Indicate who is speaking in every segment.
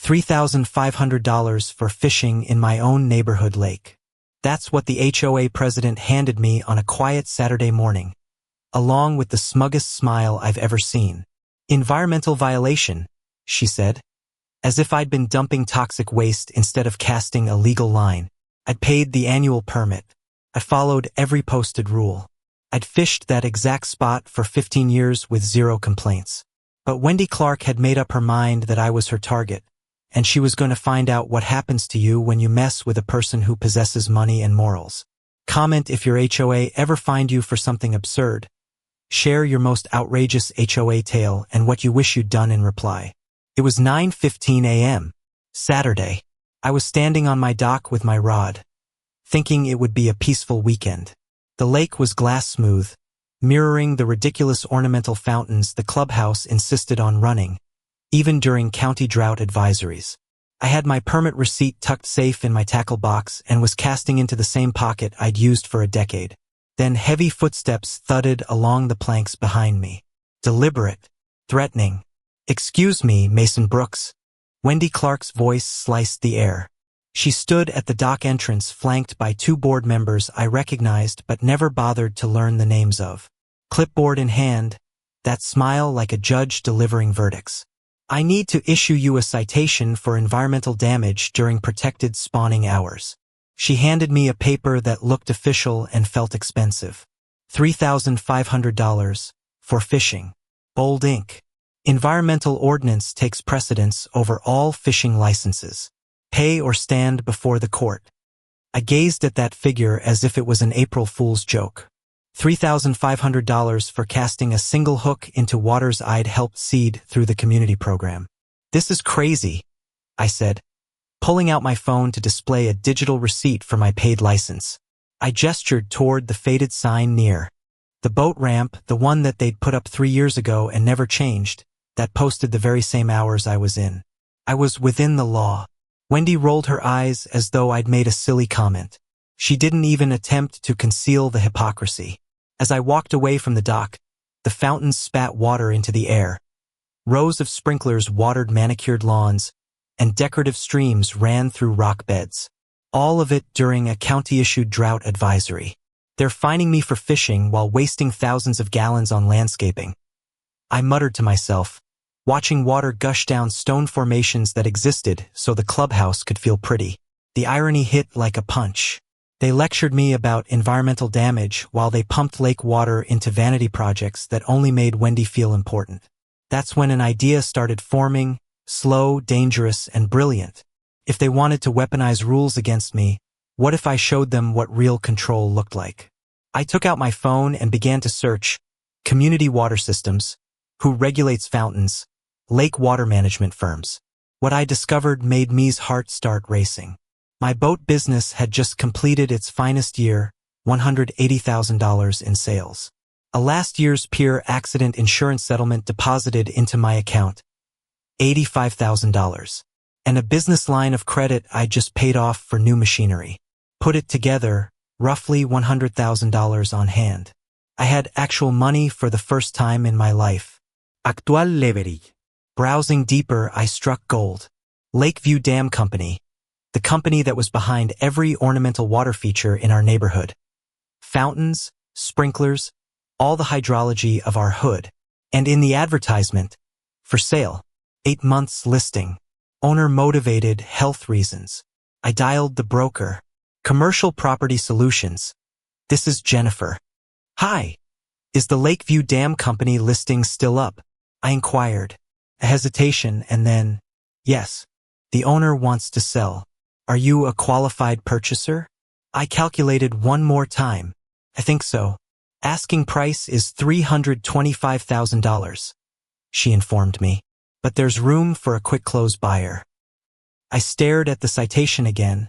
Speaker 1: $3,500 for fishing in my own neighborhood lake. That's what the HOA president handed me on a quiet Saturday morning, along with the smuggest smile I've ever seen. Environmental violation, she said, as if I'd been dumping toxic waste instead of casting a legal line. I'd paid the annual permit. I followed every posted rule. I'd fished that exact spot for 15 years with zero complaints. But Wendy Clark had made up her mind that I was her target, and she was going to find out what happens to you when you mess with a person who possesses money and morals. Comment if your HOA ever fined you for something absurd. Share your most outrageous HOA tale and what you wish you'd done in reply. It was 9:15 a.m., Saturday. I was standing on my dock with my rod, thinking it would be a peaceful weekend. The lake was glass smooth, mirroring the ridiculous ornamental fountains the clubhouse insisted on running, even during county drought advisories. I had my permit receipt tucked safe in my tackle box and was casting into the same pocket I'd used for a decade. Then heavy footsteps thudded along the planks behind me. Deliberate, threatening. "Excuse me, Mason Brooks." Wendy Clark's voice sliced the air. She stood at the dock entrance flanked by two board members I recognized but never bothered to learn the names of. Clipboard in hand, that smile like a judge delivering verdicts. "I need to issue you a citation for environmental damage during protected spawning hours." She handed me a paper that looked official and felt expensive. $3,500 for fishing. Bold ink. Environmental ordinance takes precedence over all fishing licenses. Pay or stand before the court. I gazed at that figure as if it was an April Fool's joke. $3,500 for casting a single hook into waters I'd helped seed through the community program. "This is crazy," I said, pulling out my phone to display a digital receipt for my paid license. I gestured toward the faded sign near. The boat ramp, the one that they'd put up 3 years ago and never changed, that posted the very same hours I was in. I was within the law. Wendy rolled her eyes as though I'd made a silly comment. She didn't even attempt to conceal the hypocrisy. As I walked away from the dock, the fountains spat water into the air. Rows of sprinklers watered manicured lawns, and decorative streams ran through rock beds. All of it during a county-issued drought advisory. They're fining me for fishing while wasting thousands of gallons on landscaping. I muttered to myself, watching water gush down stone formations that existed so the clubhouse could feel pretty. The irony hit like a punch. They lectured me about environmental damage while they pumped lake water into vanity projects that only made Wendy feel important. That's when an idea started forming, slow, dangerous, and brilliant. If they wanted to weaponize rules against me, what if I showed them what real control looked like? I took out my phone and began to search community water systems, who regulates fountains, lake water management firms. What I discovered made me's heart start racing. My boat business had just completed its finest year, $180,000 in sales. A last year's pier accident insurance settlement deposited into my account, $85,000. And a business line of credit I just paid off for new machinery. Put it together, roughly $100,000 on hand. I had actual money for the first time in my life. Actual leverage. Browsing deeper, I struck gold. Lakeview Dam Company, the company that was behind every ornamental water feature in our neighborhood. Fountains, sprinklers, all the hydrology of our hood. And in the advertisement, for sale, 8 months listing. Owner motivated, health reasons. I dialed the broker. Commercial Property Solutions. "This is Jennifer." "Hi. Is the Lakeview Dam Company listing still up?" I inquired. A hesitation and then, "Yes. The owner wants to sell. Are you a qualified purchaser?" I calculated one more time. "I think so. Asking price is $325,000, she informed me. But there's room for a quick close buyer." I stared at the citation again,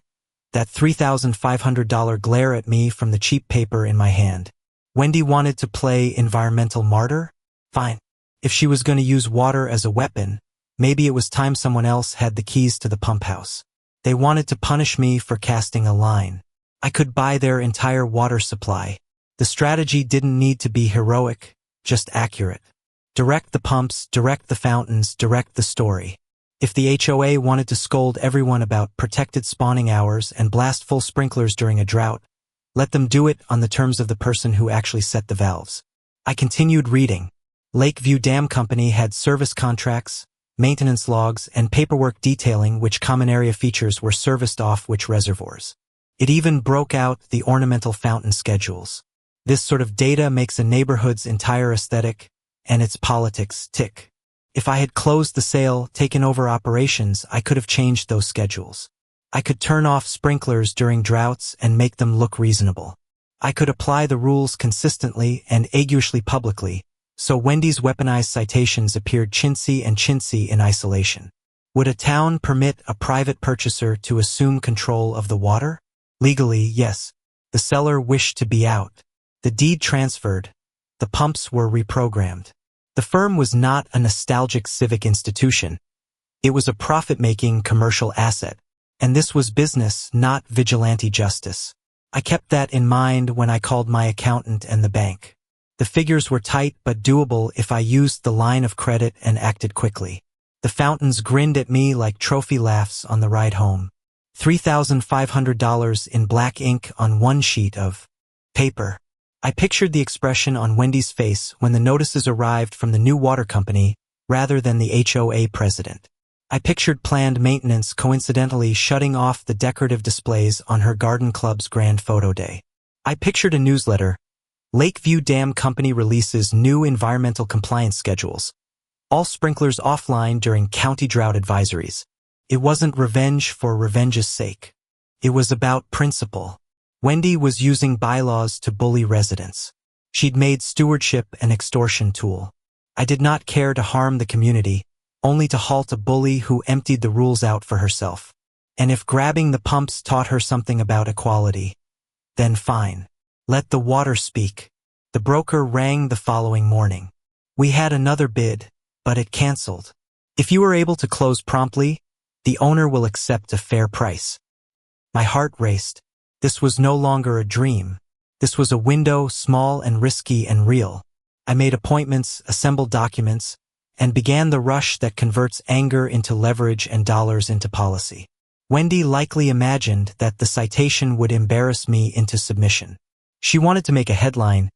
Speaker 1: that $3,500 glare at me from the cheap paper in my hand. Wendy wanted to play environmental martyr? Fine. If she was going to use water as a weapon, maybe it was time someone else had the keys to the pump house. They wanted to punish me for casting a line. I could buy their entire water supply. The strategy didn't need to be heroic, just accurate. Direct the pumps, direct the fountains, direct the story. If the HOA wanted to scold everyone about protected spawning hours and blast full sprinklers during a drought, let them do it on the terms of the person who actually set the valves. I continued reading. Lakeview Dam Company had service contracts, maintenance logs, and paperwork detailing which common area features were serviced off which reservoirs. It even broke out the ornamental fountain schedules. This sort of data makes a neighborhood's entire aesthetic and its politics tick. If I had closed the sale, taken over operations, I could have changed those schedules. I could turn off sprinklers during droughts and make them look reasonable. I could apply the rules consistently and aguishly publicly, so Wendy's weaponized citations appeared chintzy in isolation. Would a town permit a private purchaser to assume control of the water? Legally, yes. The seller wished to be out. The deed transferred. The pumps were reprogrammed. The firm was not a nostalgic civic institution. It was a profit-making commercial asset. And this was business, not vigilante justice. I kept that in mind when I called my accountant and the bank. The figures were tight but doable if I used the line of credit and acted quickly. The fountains grinned at me like trophy laughs on the ride home. $3,500 in black ink on one sheet of paper. I pictured the expression on Wendy's face when the notices arrived from the new water company rather than the HOA president. I pictured planned maintenance coincidentally shutting off the decorative displays on her garden club's grand photo day. I pictured a newsletter. Lakeview Dam Company releases new environmental compliance schedules. All sprinklers offline during county drought advisories. It wasn't revenge for revenge's sake. It was about principle. Wendy was using bylaws to bully residents. She'd made stewardship an extortion tool. I did not care to harm the community, only to halt a bully who emptied the rules out for herself. And if grabbing the pumps taught her something about equality, then fine. Let the water speak. The broker rang the following morning. We had another bid, but it canceled. If you are able to close promptly, the owner will accept a fair price. My heart raced. This was no longer a dream. This was a window, small and risky and real. I made appointments, assembled documents, and began the rush that converts anger into leverage and dollars into policy. Wendy likely imagined that the citation would embarrass me into submission. She wanted to make a headline,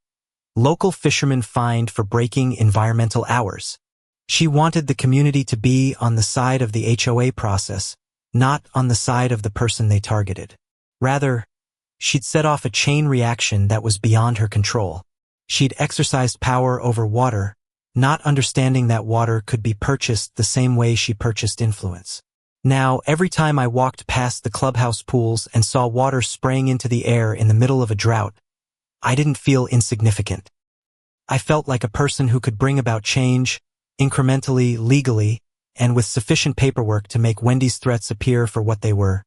Speaker 1: "Local fishermen fined for breaking environmental hours." She wanted the community to be on the side of the HOA process, not on the side of the person they targeted. Rather, she'd set off a chain reaction that was beyond her control. She'd exercised power over water, not understanding that water could be purchased the same way she purchased influence. Now, every time I walked past the clubhouse pools and saw water spraying into the air in the middle of a drought, I didn't feel insignificant. I felt like a person who could bring about change, incrementally, legally, and with sufficient paperwork to make Wendy's threats appear for what they were: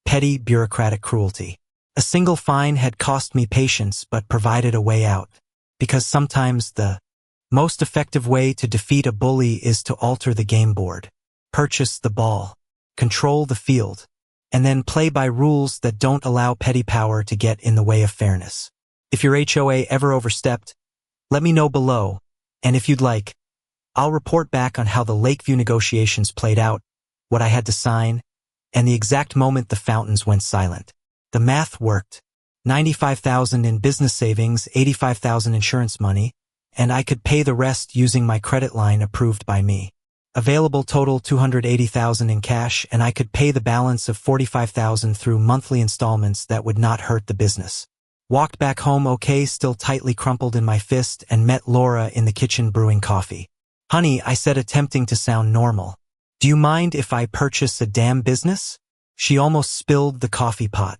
Speaker 1: petty bureaucratic cruelty. A single fine had cost me patience but provided a way out. Because sometimes the most effective way to defeat a bully is to alter the game board. Purchase the ball. Control the field. And then play by rules that don't allow petty power to get in the way of fairness. If your HOA ever overstepped, let me know below. And if you'd like, I'll report back on how the Lakeview negotiations played out, what I had to sign, and the exact moment the fountains went silent. The math worked. $95,000 in business savings, $85,000 insurance money, and I could pay the rest using my credit line approved by me. Available total $280,000 in cash, and I could pay the balance of $45,000 through monthly installments that would not hurt the business. Walked back home okay, still tightly crumpled in my fist, and met Laura in the kitchen brewing coffee. "Honey," I said, attempting to sound normal. "Do you mind if I purchase a damn business?" She almost spilled the coffee pot.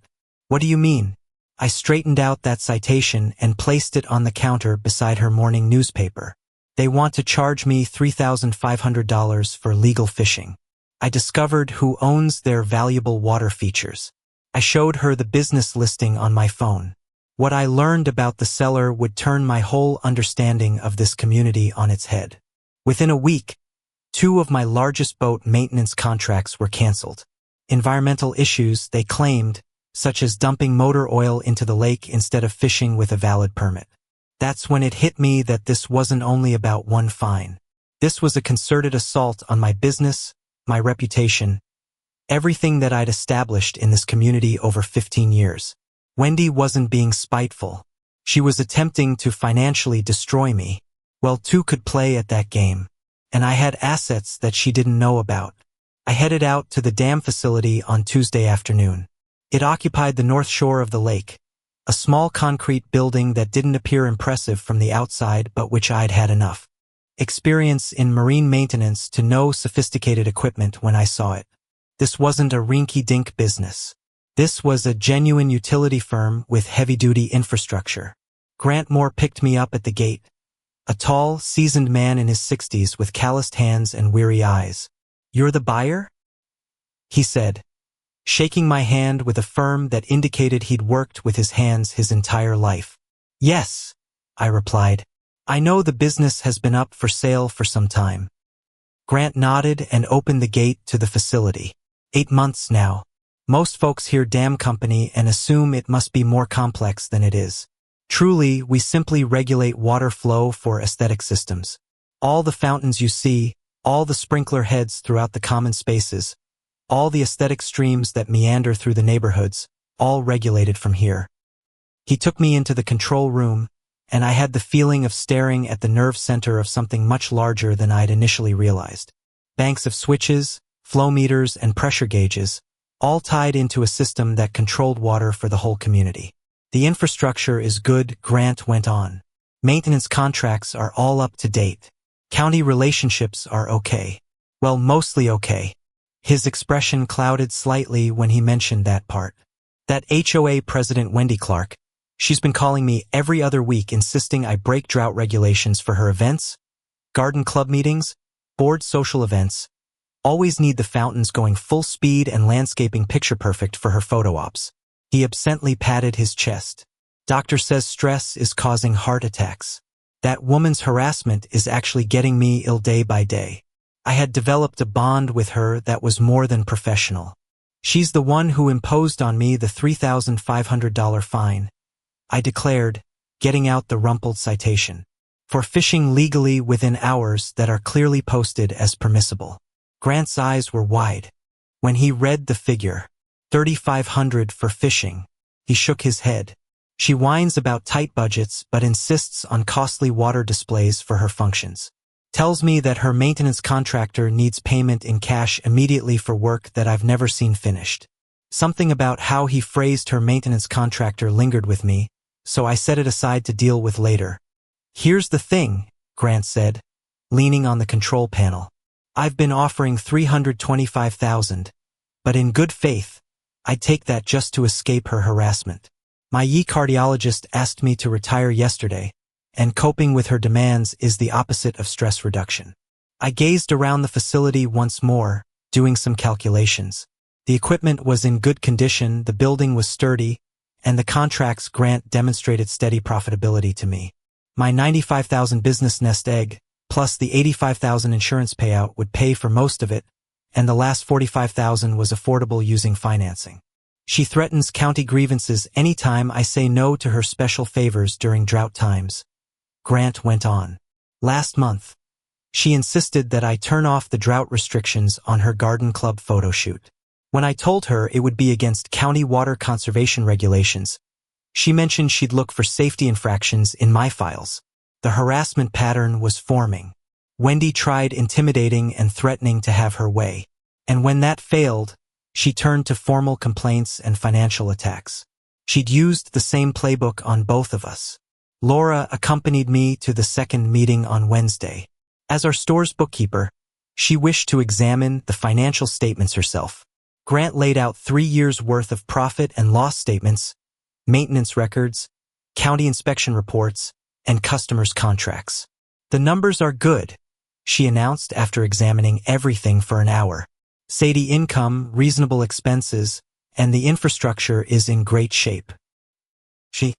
Speaker 1: "What do you mean?" I straightened out that citation and placed it on the counter beside her morning newspaper. "They want to charge me $3,500 for legal fishing. I discovered who owns their valuable water features." I showed her the business listing on my phone. What I learned about the seller would turn my whole understanding of this community on its head. Within a week, 2 of my largest boat maintenance contracts were canceled. Environmental issues, they claimed, such as dumping motor oil into the lake instead of fishing with a valid permit. That's when it hit me that this wasn't only about one fine. This was a concerted assault on my business, my reputation, everything that I'd established in this community over 15 years. Wendy wasn't being spiteful. She was attempting to financially destroy me. Well, two could play at that game. And I had assets that she didn't know about. I headed out to the dam facility on Tuesday afternoon. It occupied the north shore of the lake, a small concrete building that didn't appear impressive from the outside but which I'd had enough experience in marine maintenance to know sophisticated equipment when I saw it. This wasn't a rinky-dink business. This was a genuine utility firm with heavy-duty infrastructure. Grant Moore picked me up at the gate, a tall, seasoned man in his 60s with calloused hands and weary eyes. "You're the buyer?" he said, shaking my hand with a firm that indicated he'd worked with his hands his entire life. "Yes," I replied. "I know the business has been up for sale for some time." Grant nodded and opened the gate to the facility. 8 months now. Most folks hear dam company and assume it must be more complex than it is. Truly, we simply regulate water flow for aesthetic systems. All the fountains you see, all the sprinkler heads throughout the common spaces, all the aesthetic streams that meander through the neighborhoods, all regulated from here. He took me into the control room, and I had the feeling of staring at the nerve center of something much larger than I'd initially realized. Banks of switches, flow meters, and pressure gauges, all tied into a system that controlled water for the whole community. "The infrastructure is good," Grant went on. "Maintenance contracts are all up to date. County relationships are okay. Well, mostly okay." His expression clouded slightly when he mentioned that part. "That HOA president, Wendy Clark, she's been calling me every other week insisting I break drought regulations for her events, garden club meetings, board social events, always need the fountains going full speed and landscaping picture perfect for her photo ops." He absently patted his chest. "Doctor says stress is causing heart attacks. That woman's harassment is actually getting me ill day by day." I had developed a bond with her that was more than professional. "She's the one who imposed on me the $3,500 fine," I declared, getting out the rumpled citation, "for fishing legally within hours that are clearly posted as permissible." Grant's eyes were wide. When he read the figure, $3,500 for fishing, he shook his head. "She whines about tight budgets but insists on costly water displays for her functions. Tells me that her maintenance contractor needs payment in cash immediately for work that I've never seen finished." Something about how he phrased her maintenance contractor lingered with me, so I set it aside to deal with later. "Here's the thing," Grant said, leaning on the control panel. "I've been offering $325,000, but in good faith, I'd take that just to escape her harassment. My cardiologist asked me to retire yesterday, and coping with her demands is the opposite of stress reduction." I gazed around the facility once more, doing some calculations. The equipment was in good condition, the building was sturdy, and the contracts Grant demonstrated steady profitability to me. My $95,000 business nest egg, plus the $85,000 insurance payout, would pay for most of it, and the last $45,000 was affordable using financing. "She threatens county grievances anytime I say no to her special favors during drought times," Grant went on. "Last month, she insisted that I turn off the drought restrictions on her garden club photo shoot. When I told her it would be against county water conservation regulations, she mentioned she'd look for safety infractions in my files. The harassment pattern was forming. Wendy tried intimidating and threatening to have her way, and when that failed, she turned to formal complaints and financial attacks. She'd used the same playbook on both of us. Laura accompanied me to the second meeting on Wednesday. As our store's bookkeeper, she wished to examine the financial statements herself. Grant laid out 3 years' worth of profit and loss statements, maintenance records, county inspection reports, and customers' contracts. "The numbers are good," she announced after examining everything for an hour. "Sadie income, reasonable expenses, and the infrastructure is in great shape." She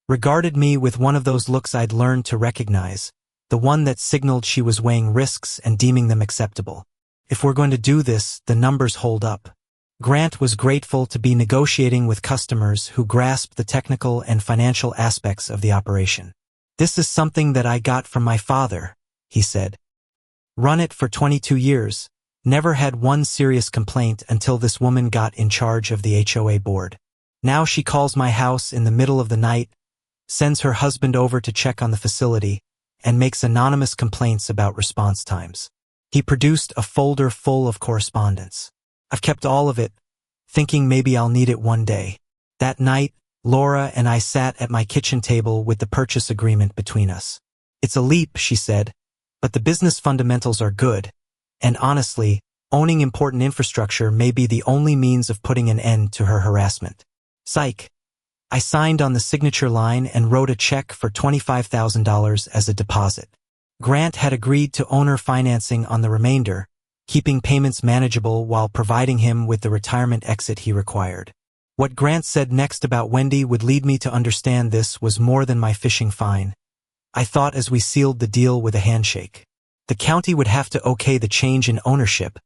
Speaker 1: regarded me with one of those looks I'd learned to recognize, the one that signaled she was weighing risks and deeming them acceptable. "If we're going to do this, the numbers hold up." Grant was grateful to be negotiating with customers who grasped the technical and financial aspects of the operation. "This is something that I got from my father," he said. "Run it for 22 years, Never had one serious complaint until this woman got in charge of the HOA board. Now she calls my house in the middle of the night, sends her husband over to check on the facility, and makes anonymous complaints about response times. He produced a folder full of correspondence. I've kept all of it, thinking maybe I'll need it one day. That night, Laura and I sat at my kitchen table with the purchase agreement between us. It's a leap, she said, but the business fundamentals are good, and honestly, owning important infrastructure may be the only means of putting an end to her harassment. Psych. I signed on the signature line and wrote a check for $25,000 as a deposit. Grant had agreed to owner financing on the remainder, keeping payments manageable while providing him with the retirement exit he required. What Grant said next about Wendy would lead me to understand this was more than my fishing fine. I thought as we sealed the deal with a handshake. The county would have to okay the change in ownership,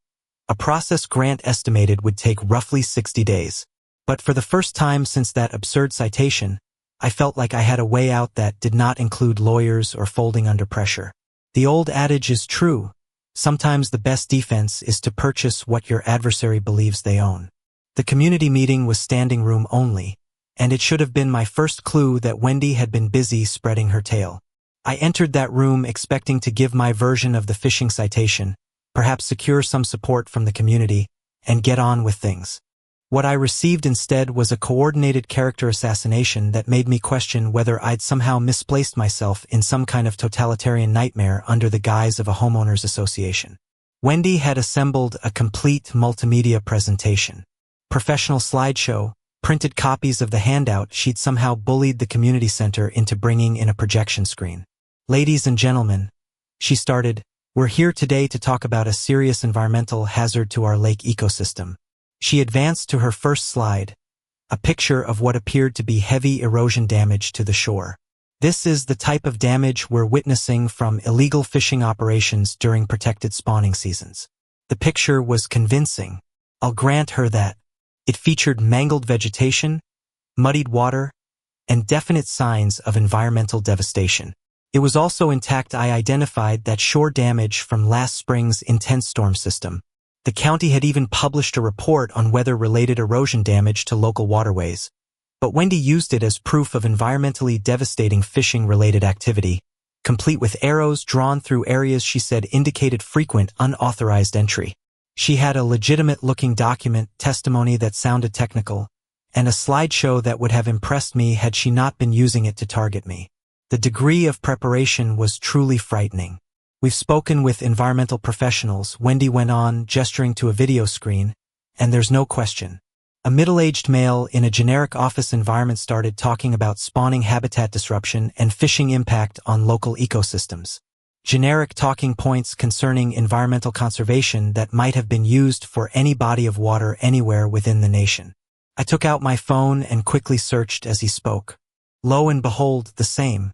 Speaker 1: a process Grant estimated would take roughly 60 days. But for the first time since that absurd citation, I felt like I had a way out that did not include lawyers or folding under pressure. The old adage is true. Sometimes the best defense is to purchase what your adversary believes they own. The community meeting was standing room only, and it should have been my first clue that Wendy had been busy spreading her tale. I entered that room expecting to give my version of the phishing citation, perhaps secure some support from the community, and get on with things. What I received instead was a coordinated character assassination that made me question whether I'd somehow misplaced myself in some kind of totalitarian nightmare under the guise of a homeowners association. Wendy had assembled a complete multimedia presentation. Professional slideshow, printed copies of the handout she'd somehow bullied the community center into bringing in a projection screen. Ladies and gentlemen, she started, we're here today to talk about a serious environmental hazard to our lake ecosystem. She advanced to her first slide, a picture of what appeared to be heavy erosion damage to the shore. This is the type of damage we're witnessing from illegal fishing operations during protected spawning seasons. The picture was convincing. I'll grant her that. It featured mangled vegetation, muddied water, and definite signs of environmental devastation. It was also intact. I identified that shore damage from last spring's intense storm system. The county had even published a report on weather-related erosion damage to local waterways. But Wendy used it as proof of environmentally devastating fishing-related activity, complete with arrows drawn through areas she said indicated frequent unauthorized entry. She had a legitimate-looking document, testimony that sounded technical, and a slideshow that would have impressed me had she not been using it to target me. The degree of preparation was truly frightening. We've spoken with environmental professionals, Wendy went on, gesturing to a video screen, and there's no question. A middle-aged male in a generic office environment started talking about spawning habitat disruption and fishing impact on local ecosystems. Generic talking points concerning environmental conservation that might have been used for any body of water anywhere within the nation. I took out my phone and quickly searched as he spoke. Lo and behold, the same.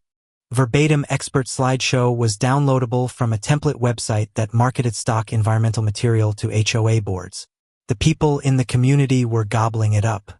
Speaker 1: Verbatim expert slideshow was downloadable from a template website that marketed stock environmental material to HOA boards. The people in the community were gobbling it up.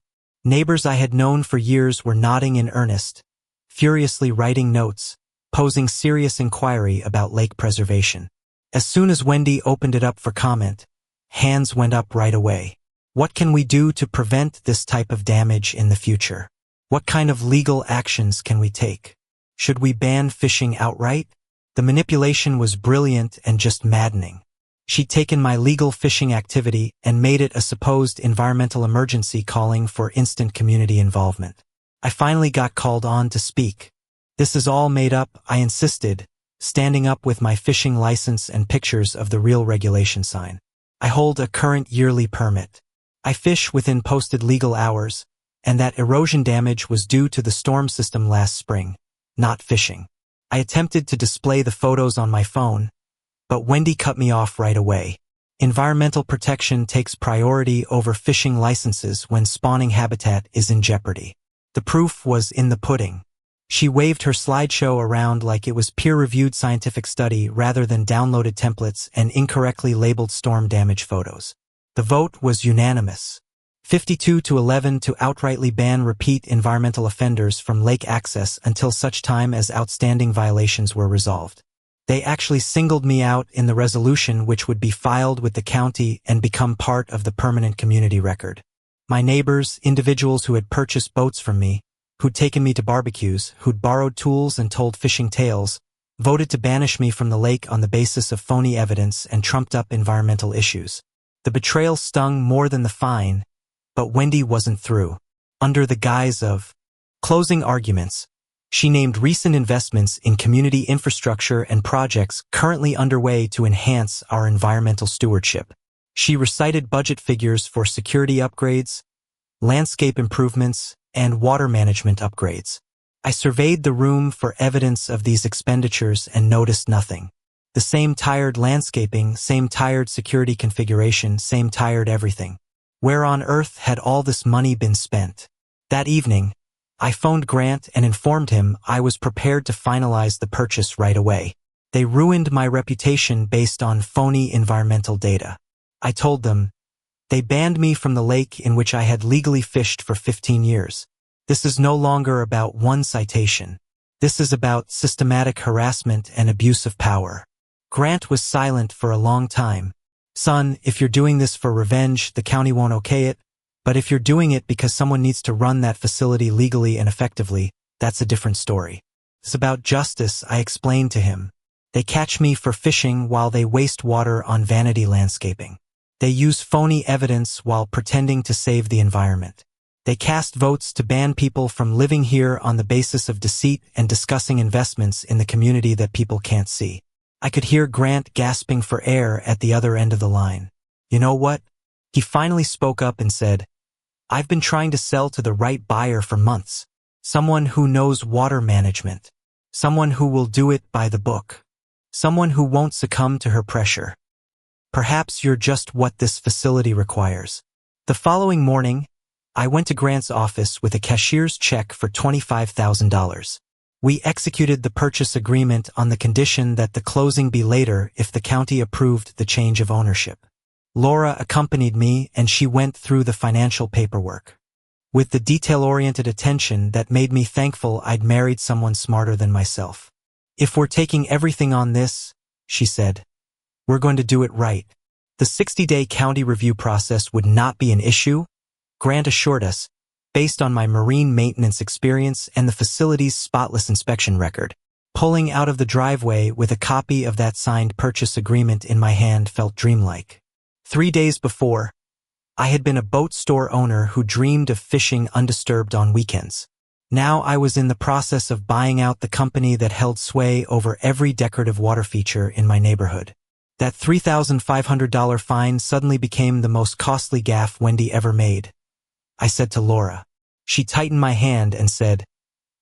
Speaker 1: Neighbors I had known for years were nodding in earnest, furiously writing notes, posing serious inquiry about lake preservation. As soon as Wendy opened it up for comment, hands went up right away. What can we do to prevent this type of damage in the future? What kind of legal actions can we take? Should we ban fishing outright? The manipulation was brilliant and just maddening. She'd taken my legal fishing activity and made it a supposed environmental emergency, calling for instant community involvement. I finally got called on to speak. This is all made up, I insisted, standing up with my fishing license and pictures of the real regulation sign. I hold a current yearly permit. I fish within posted legal hours, and that erosion damage was due to the storm system last spring, not fishing. I attempted to display the photos on my phone, but Wendy cut me off right away. Environmental protection takes priority over fishing licenses when spawning habitat is in jeopardy. The proof was in the pudding. She waved her slideshow around like it was peer-reviewed scientific study rather than downloaded templates and incorrectly labeled storm damage photos. The vote was unanimous. 52-11 to outrightly ban repeat environmental offenders from lake access until such time as outstanding violations were resolved. They actually singled me out in the resolution, which would be filed with the county and become part of the permanent community record. My neighbors, individuals who had purchased boats from me, who'd taken me to barbecues, who'd borrowed tools and told fishing tales, voted to banish me from the lake on the basis of phony evidence and trumped-up environmental issues. The betrayal stung more than the fine, but Wendy wasn't through. Under the guise of closing arguments, she named recent investments in community infrastructure and projects currently underway to enhance our environmental stewardship. She recited budget figures for security upgrades, landscape improvements, and water management upgrades. I surveyed the room for evidence of these expenditures and noticed nothing. The same tired landscaping, same tired security configuration, same tired everything. Where on earth had all this money been spent? That evening, I phoned Grant and informed him I was prepared to finalize the purchase right away. They ruined my reputation based on phony environmental data. I told them, they banned me from the lake in which I had legally fished for 15 years. This is no longer about one citation. This is about systematic harassment and abuse of power. Grant was silent for a long time. Son, if you're doing this for revenge, the county won't okay it. But if you're doing it because someone needs to run that facility legally and effectively, that's a different story. It's about justice, I explained to him. They catch me for fishing while they waste water on vanity landscaping. They use phony evidence while pretending to save the environment. They cast votes to ban people from living here on the basis of deceit and discussing investments in the community that people can't see. I could hear Grant gasping for air at the other end of the line. You know what? He finally spoke up and said, I've been trying to sell to the right buyer for months. Someone who knows water management. Someone who will do it by the book. Someone who won't succumb to her pressure. Perhaps you're just what this facility requires. The following morning, I went to Grant's office with a cashier's check for $25,000. We executed the purchase agreement on the condition that the closing be later if the county approved the change of ownership. Laura accompanied me and she went through the financial paperwork with the detail-oriented attention that made me thankful I'd married someone smarter than myself. If we're taking everything on this, she said, we're going to do it right. The 60-day county review process would not be an issue, Grant assured us, based on my marine maintenance experience and the facility's spotless inspection record. Pulling out of the driveway with a copy of that signed purchase agreement in my hand felt dreamlike. 3 days before, I had been a boat store owner who dreamed of fishing undisturbed on weekends. Now I was in the process of buying out the company that held sway over every decorative water feature in my neighborhood. That $3,500 fine suddenly became the most costly gaffe Wendy ever made. I said to Laura. She tightened my hand and said,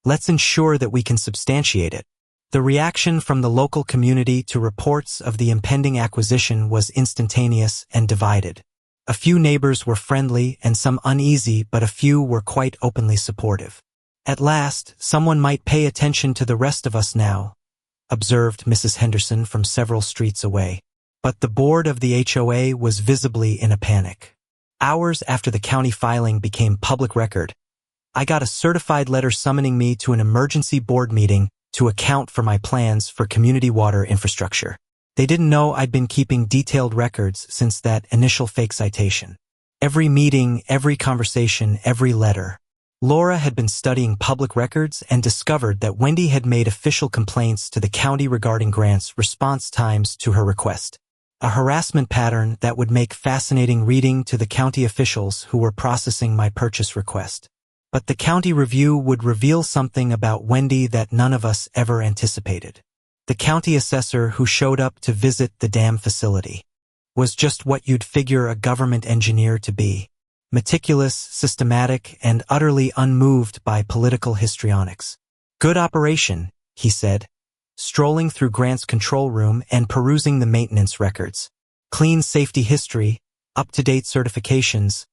Speaker 1: let's ensure that we can substantiate it. The reaction from the local community to reports of the impending acquisition was instantaneous and divided. A few neighbors were friendly and some uneasy, but a few were quite openly supportive. At last, someone might pay attention to the rest of us now, observed Mrs. Henderson from several streets away. But the board of the HOA was visibly in a panic. Hours after the county filing became public record, I got a certified letter summoning me to an emergency board meeting to account for my plans for community water infrastructure. They didn't know I'd been keeping detailed records since that initial fake citation. Every meeting, every conversation, every letter. Laura had been studying public records and discovered that Wendy had made official complaints to the county regarding Grant's response times to her request. A harassment pattern that would make fascinating reading to the county officials who were processing my purchase request. But the county review would reveal something about Wendy that none of us ever anticipated. The county assessor who showed up to visit the dam facility was just what you'd figure a government engineer to be. Meticulous, systematic, and utterly unmoved by political histrionics. Good operation, he said, strolling through Grant's control room and perusing the maintenance records. Clean safety history, up-to-date certifications,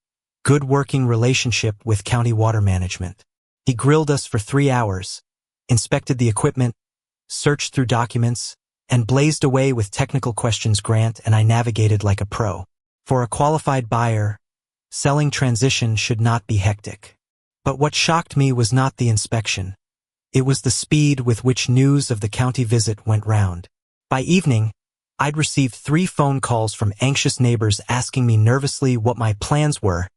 Speaker 1: good working relationship with county water management. He grilled us for 3 hours, inspected the equipment, searched through documents, and blazed away with technical questions Grant and I navigated like a pro. For a qualified buyer, selling transition should not be hectic. But what shocked me was not the inspection. It was the speed with which news of the county visit went round. By evening, I'd received 3 phone calls from anxious neighbors asking me nervously what my plans were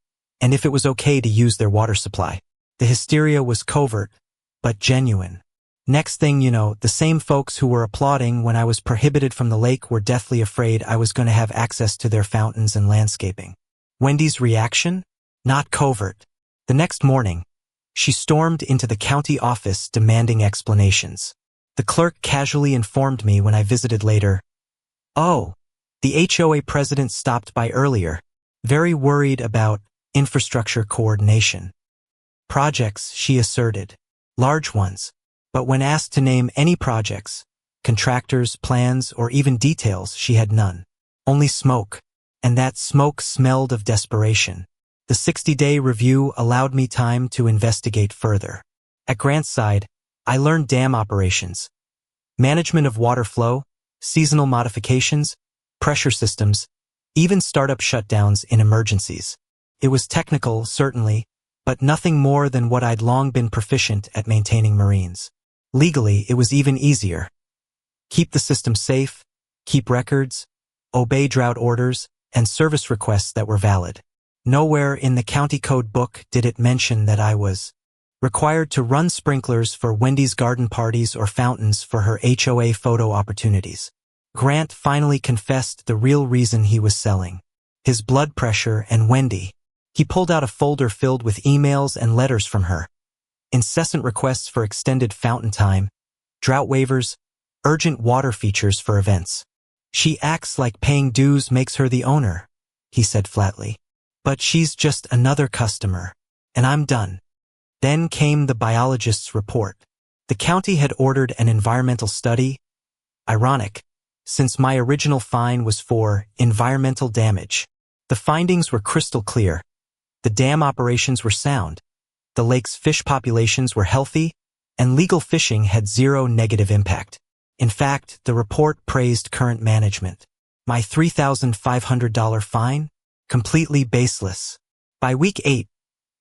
Speaker 1: and if it was okay to use their water supply. The hysteria was covert, but genuine. Next thing you know, the same folks who were applauding when I was prohibited from the lake were deathly afraid I was going to have access to their fountains and landscaping. Wendy's reaction? Not covert. The next morning, she stormed into the county office demanding explanations. The clerk casually informed me when I visited later, "Oh, the HOA president stopped by earlier, very worried about infrastructure coordination." Projects, she asserted. Large ones. But when asked to name any projects, contractors, plans, or even details, she had none. Only smoke. And that smoke smelled of desperation. The 60-day review allowed me time to investigate further. At Grant's side, I learned dam operations, management of water flow, seasonal modifications, pressure systems, even startup shutdowns in emergencies. It was technical, certainly, but nothing more than what I'd long been proficient at maintaining marines. Legally, it was even easier. Keep the system safe, keep records, obey drought orders, and service requests that were valid. Nowhere in the county code book did it mention that I was required to run sprinklers for Wendy's garden parties or fountains for her HOA photo opportunities. Grant finally confessed the real reason he was selling: his blood pressure and Wendy. He pulled out a folder filled with emails and letters from her. Incessant requests for extended fountain time, drought waivers, urgent water features for events. "She acts like paying dues makes her the owner," he said flatly. "But she's just another customer, and I'm done." Then came the biologist's report. The county had ordered an environmental study. Ironic, since my original fine was for environmental damage. The findings were crystal clear. The dam operations were sound. The lake's fish populations were healthy, and legal fishing had 0 negative impact. In fact, the report praised current management. My $3,500 fine? Completely baseless. By week 8,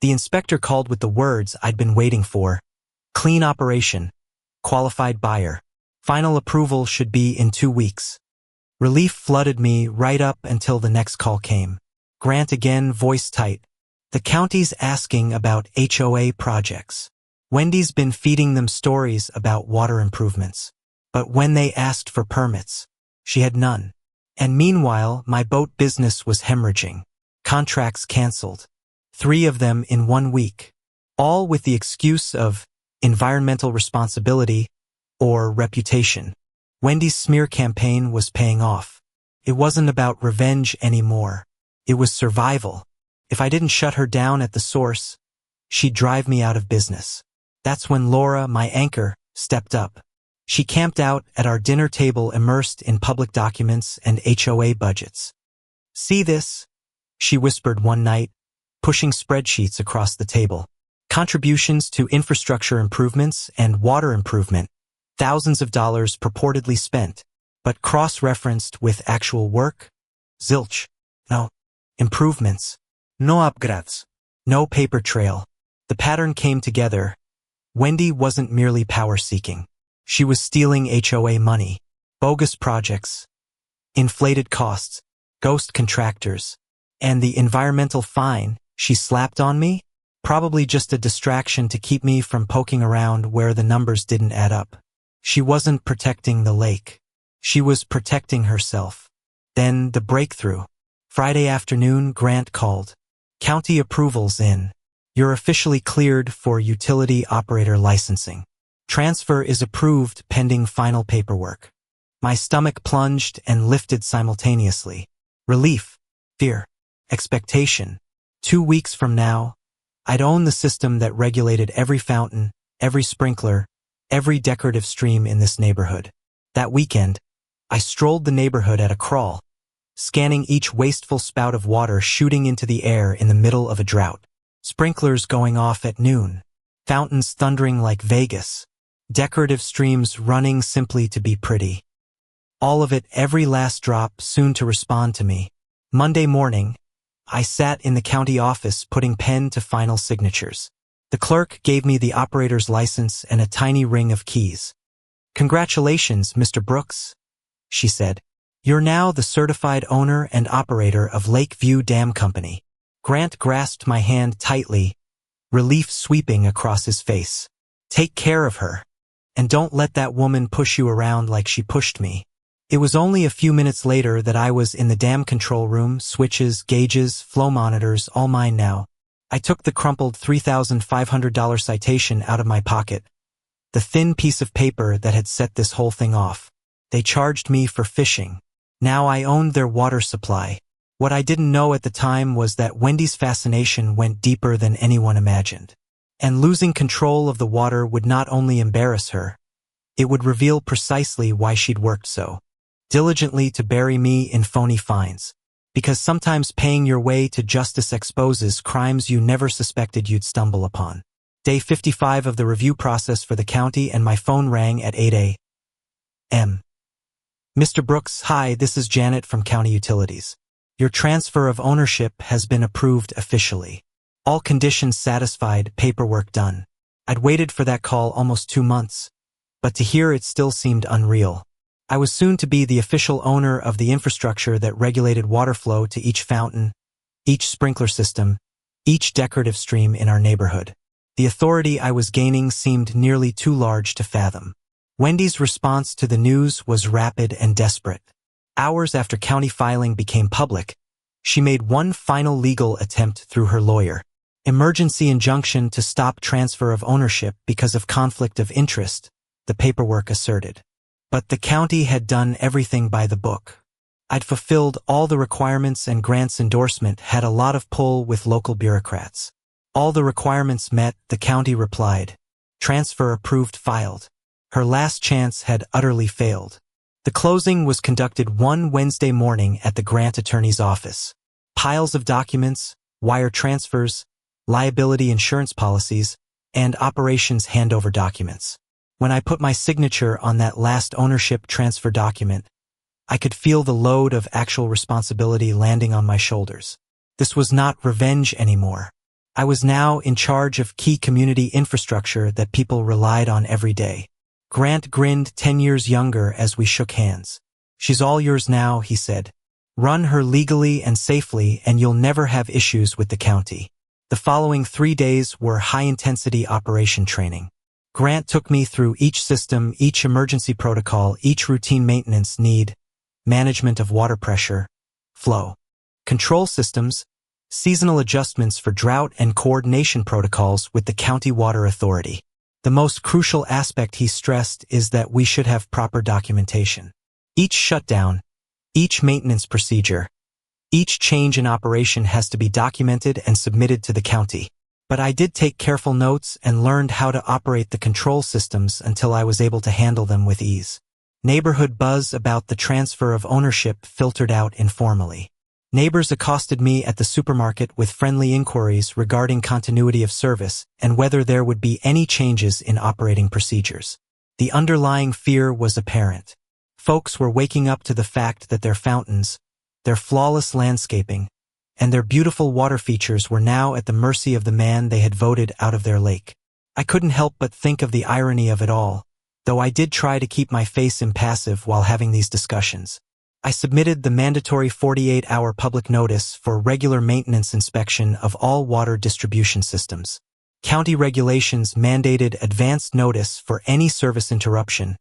Speaker 1: the inspector called with the words I'd been waiting for: clean operation, qualified buyer. Final approval should be in 2 weeks. Relief flooded me right up until the next call came. Grant again, voice tight. "The county's asking about HOA projects. Wendy's been feeding them stories about water improvements. But when they asked for permits, she had none. And meanwhile, my boat business was hemorrhaging. Contracts canceled. 3 of them in 1 week. All with the excuse of environmental responsibility or reputation. Wendy's smear campaign was paying off. It wasn't about revenge anymore. It was survival. If I didn't shut her down at the source, she'd drive me out of business. That's when Laura, my anchor, stepped up. She camped out at our dinner table immersed in public documents and HOA budgets. "See this?" she whispered one night, pushing spreadsheets across the table. Contributions to infrastructure improvements and water improvement, thousands of dollars purportedly spent, but cross-referenced with actual work? Zilch. No. Improvements. No upgrades. No paper trail. The pattern came together. Wendy wasn't merely power-seeking. She was stealing HOA money. Bogus projects. Inflated costs. Ghost contractors. And the environmental fine she slapped on me? Probably just a distraction to keep me from poking around where the numbers didn't add up. She wasn't protecting the lake. She was protecting herself. Then the breakthrough. Friday afternoon, Grant called. "County approval's in. You're officially cleared for utility operator licensing. Transfer is approved pending final paperwork." My stomach plunged and lifted simultaneously. Relief, fear, expectation. 2 weeks from now, I'd own the system that regulated every fountain, every sprinkler, every decorative stream in this neighborhood. That weekend, I strolled the neighborhood at a crawl, scanning each wasteful spout of water shooting into the air in the middle of a drought. Sprinklers going off at noon, fountains thundering like Vegas, decorative streams running simply to be pretty. All of it, every last drop, soon to respond to me. Monday morning, I sat in the county office putting pen to final signatures. The clerk gave me the operator's license and a tiny ring of keys. "Congratulations, Mr. Brooks. she said. "You're now the certified owner and operator of Lakeview Dam Company." Grant grasped my hand tightly, relief sweeping across his face. "Take care of her. And don't let that woman push you around like she pushed me." It was only a few minutes later that I was in the dam control room, switches, gauges, flow monitors, all mine now. I took the crumpled $3,500 citation out of my pocket, the thin piece of paper that had set this whole thing off. They charged me for fishing. Now I owned their water supply. What I didn't know at the time was that Wendy's fascination went deeper than anyone imagined. And losing control of the water would not only embarrass her, it would reveal precisely why she'd worked so diligently to bury me in phony fines. Because sometimes paying your way to justice exposes crimes you never suspected you'd stumble upon. Day 55 of the review process for the county, and my phone rang at 8 a.m. "Mr. Brooks, hi, this is Janet from County Utilities. Your transfer of ownership has been approved officially. All conditions satisfied, paperwork done." I'd waited for that call almost 2 months, but to hear it still seemed unreal. I was soon to be the official owner of the infrastructure that regulated water flow to each fountain, each sprinkler system, each decorative stream in our neighborhood. The authority I was gaining seemed nearly too large to fathom. Wendy's response to the news was rapid and desperate. Hours after county filing became public, she made one final legal attempt through her lawyer. Emergency injunction to stop transfer of ownership because of conflict of interest, the paperwork asserted. But the county had done everything by the book. I'd fulfilled all the requirements, and Grant's endorsement had a lot of pull with local bureaucrats. All the requirements met, the county replied. Transfer approved, filed. Her last chance had utterly failed. The closing was conducted one Wednesday morning at the Grant attorney's office. Piles of documents, wire transfers, liability insurance policies, and operations handover documents. When I put my signature on that last ownership transfer document, I could feel the load of actual responsibility landing on my shoulders. This was not revenge anymore. I was now in charge of key community infrastructure that people relied on every day. Grant grinned 10 years younger as we shook hands. "She's all yours now," he said. "Run her legally and safely, and you'll never have issues with the county." The following 3 days were high-intensity operation training. Grant took me through each system, each emergency protocol, each routine maintenance need, management of water pressure, flow, control systems, seasonal adjustments for drought, and coordination protocols with the county water authority. The most crucial aspect, he stressed, is that we should have proper documentation. Each shutdown, each maintenance procedure, each change in operation has to be documented and submitted to the county. But I did take careful notes and learned how to operate the control systems until I was able to handle them with ease. Neighborhood buzz about the transfer of ownership filtered out informally. Neighbors accosted me at the supermarket with friendly inquiries regarding continuity of service and whether there would be any changes in operating procedures. The underlying fear was apparent. Folks were waking up to the fact that their fountains, their flawless landscaping, and their beautiful water features were now at the mercy of the man they had voted out of their lake. I couldn't help but think of the irony of it all, though I did try to keep my face impassive while having these discussions. I submitted the mandatory 48-hour public notice for regular maintenance inspection of all water distribution systems. County regulations mandated advanced notice for any service interruption,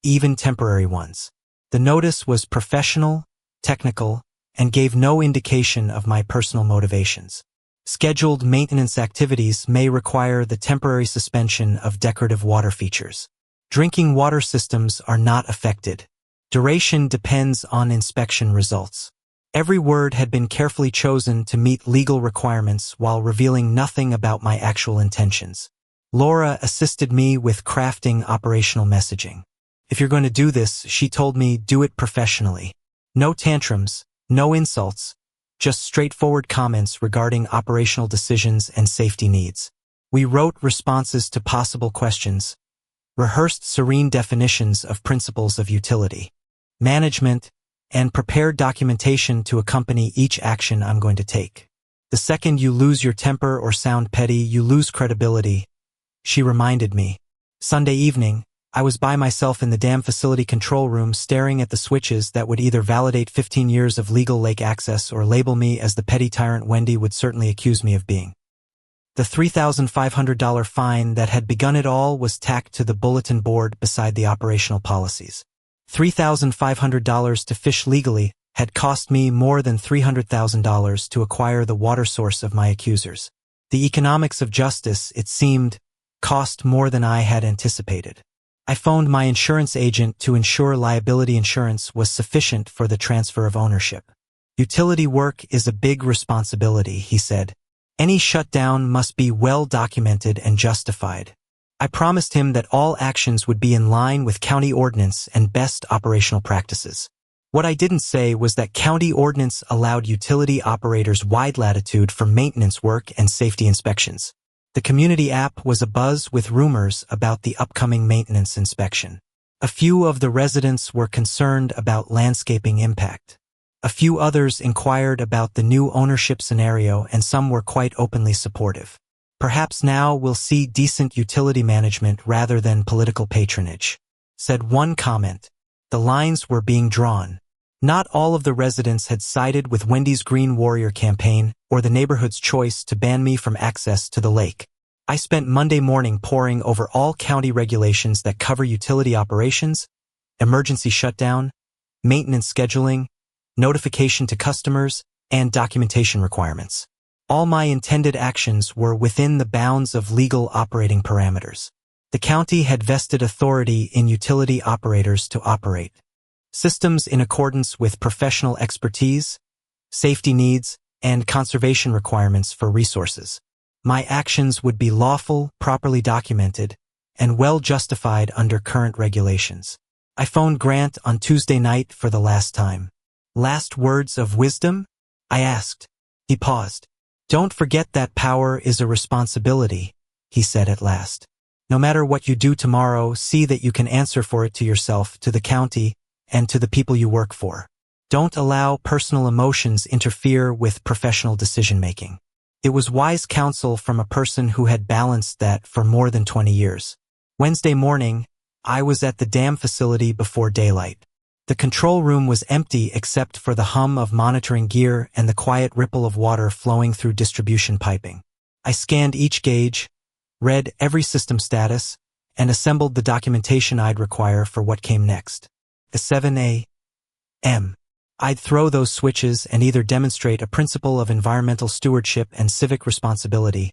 Speaker 1: even temporary ones. The notice was professional, technical, and gave no indication of my personal motivations. Scheduled maintenance activities may require the temporary suspension of decorative water features. Drinking water systems are not affected. Duration depends on inspection results. Every word had been carefully chosen to meet legal requirements while revealing nothing about my actual intentions. Laura assisted me with crafting operational messaging. If you're going to do this, she told me, do it professionally. No tantrums, no insults, just straightforward comments regarding operational decisions and safety needs. We wrote responses to possible questions, rehearsed serene definitions of principles of utility, management, and prepared documentation to accompany each action I'm going to take. The second you lose your temper or sound petty, you lose credibility, she reminded me. Sunday evening, I was by myself in the dam facility control room staring at the switches that would either validate 15 years of legal lake access or label me as the petty tyrant Wendy would certainly accuse me of being. The $3,500 fine that had begun it all was tacked to the bulletin board beside the operational policies. $3,500 to fish legally had cost me more than $300,000 to acquire the water source of my accusers. The economics of justice, it seemed, cost more than I had anticipated. I phoned my insurance agent to ensure liability insurance was sufficient for the transfer of ownership. Utility work is a big responsibility, he said. Any shutdown must be well documented and justified. I promised him that all actions would be in line with county ordinance and best operational practices. What I didn't say was that county ordinance allowed utility operators wide latitude for maintenance work and safety inspections. The community app was abuzz with rumors about the upcoming maintenance inspection. A few of the residents were concerned about landscaping impact. A few others inquired about the new ownership scenario, and some were quite openly supportive. Perhaps now we'll see decent utility management rather than political patronage, said one comment. The lines were being drawn. Not all of the residents had sided with Wendy's Green Warrior campaign or the neighborhood's choice to ban me from access to the lake. I spent Monday morning poring over all county regulations that cover utility operations, emergency shutdown, maintenance scheduling, notification to customers, and documentation requirements. All my intended actions were within the bounds of legal operating parameters. The county had vested authority in utility operators to operate systems in accordance with professional expertise, safety needs, and conservation requirements for resources. My actions would be lawful, properly documented, and well justified under current regulations. I phoned Grant on Tuesday night for the last time. Last words of wisdom? I asked. He paused. Don't forget that power is a responsibility, he said at last. No matter what you do tomorrow, see that you can answer for it to yourself, to the county, and to the people you work for. Don't allow personal emotions interfere with professional decision-making. It was wise counsel from a person who had balanced that for more than 20 years. Wednesday morning, I was at the dam facility before daylight. The control room was empty except for the hum of monitoring gear and the quiet ripple of water flowing through distribution piping. I scanned each gauge, read every system status, and assembled the documentation I'd require for what came next. At 7 a.m., I'd throw those switches and either demonstrate a principle of environmental stewardship and civic responsibility,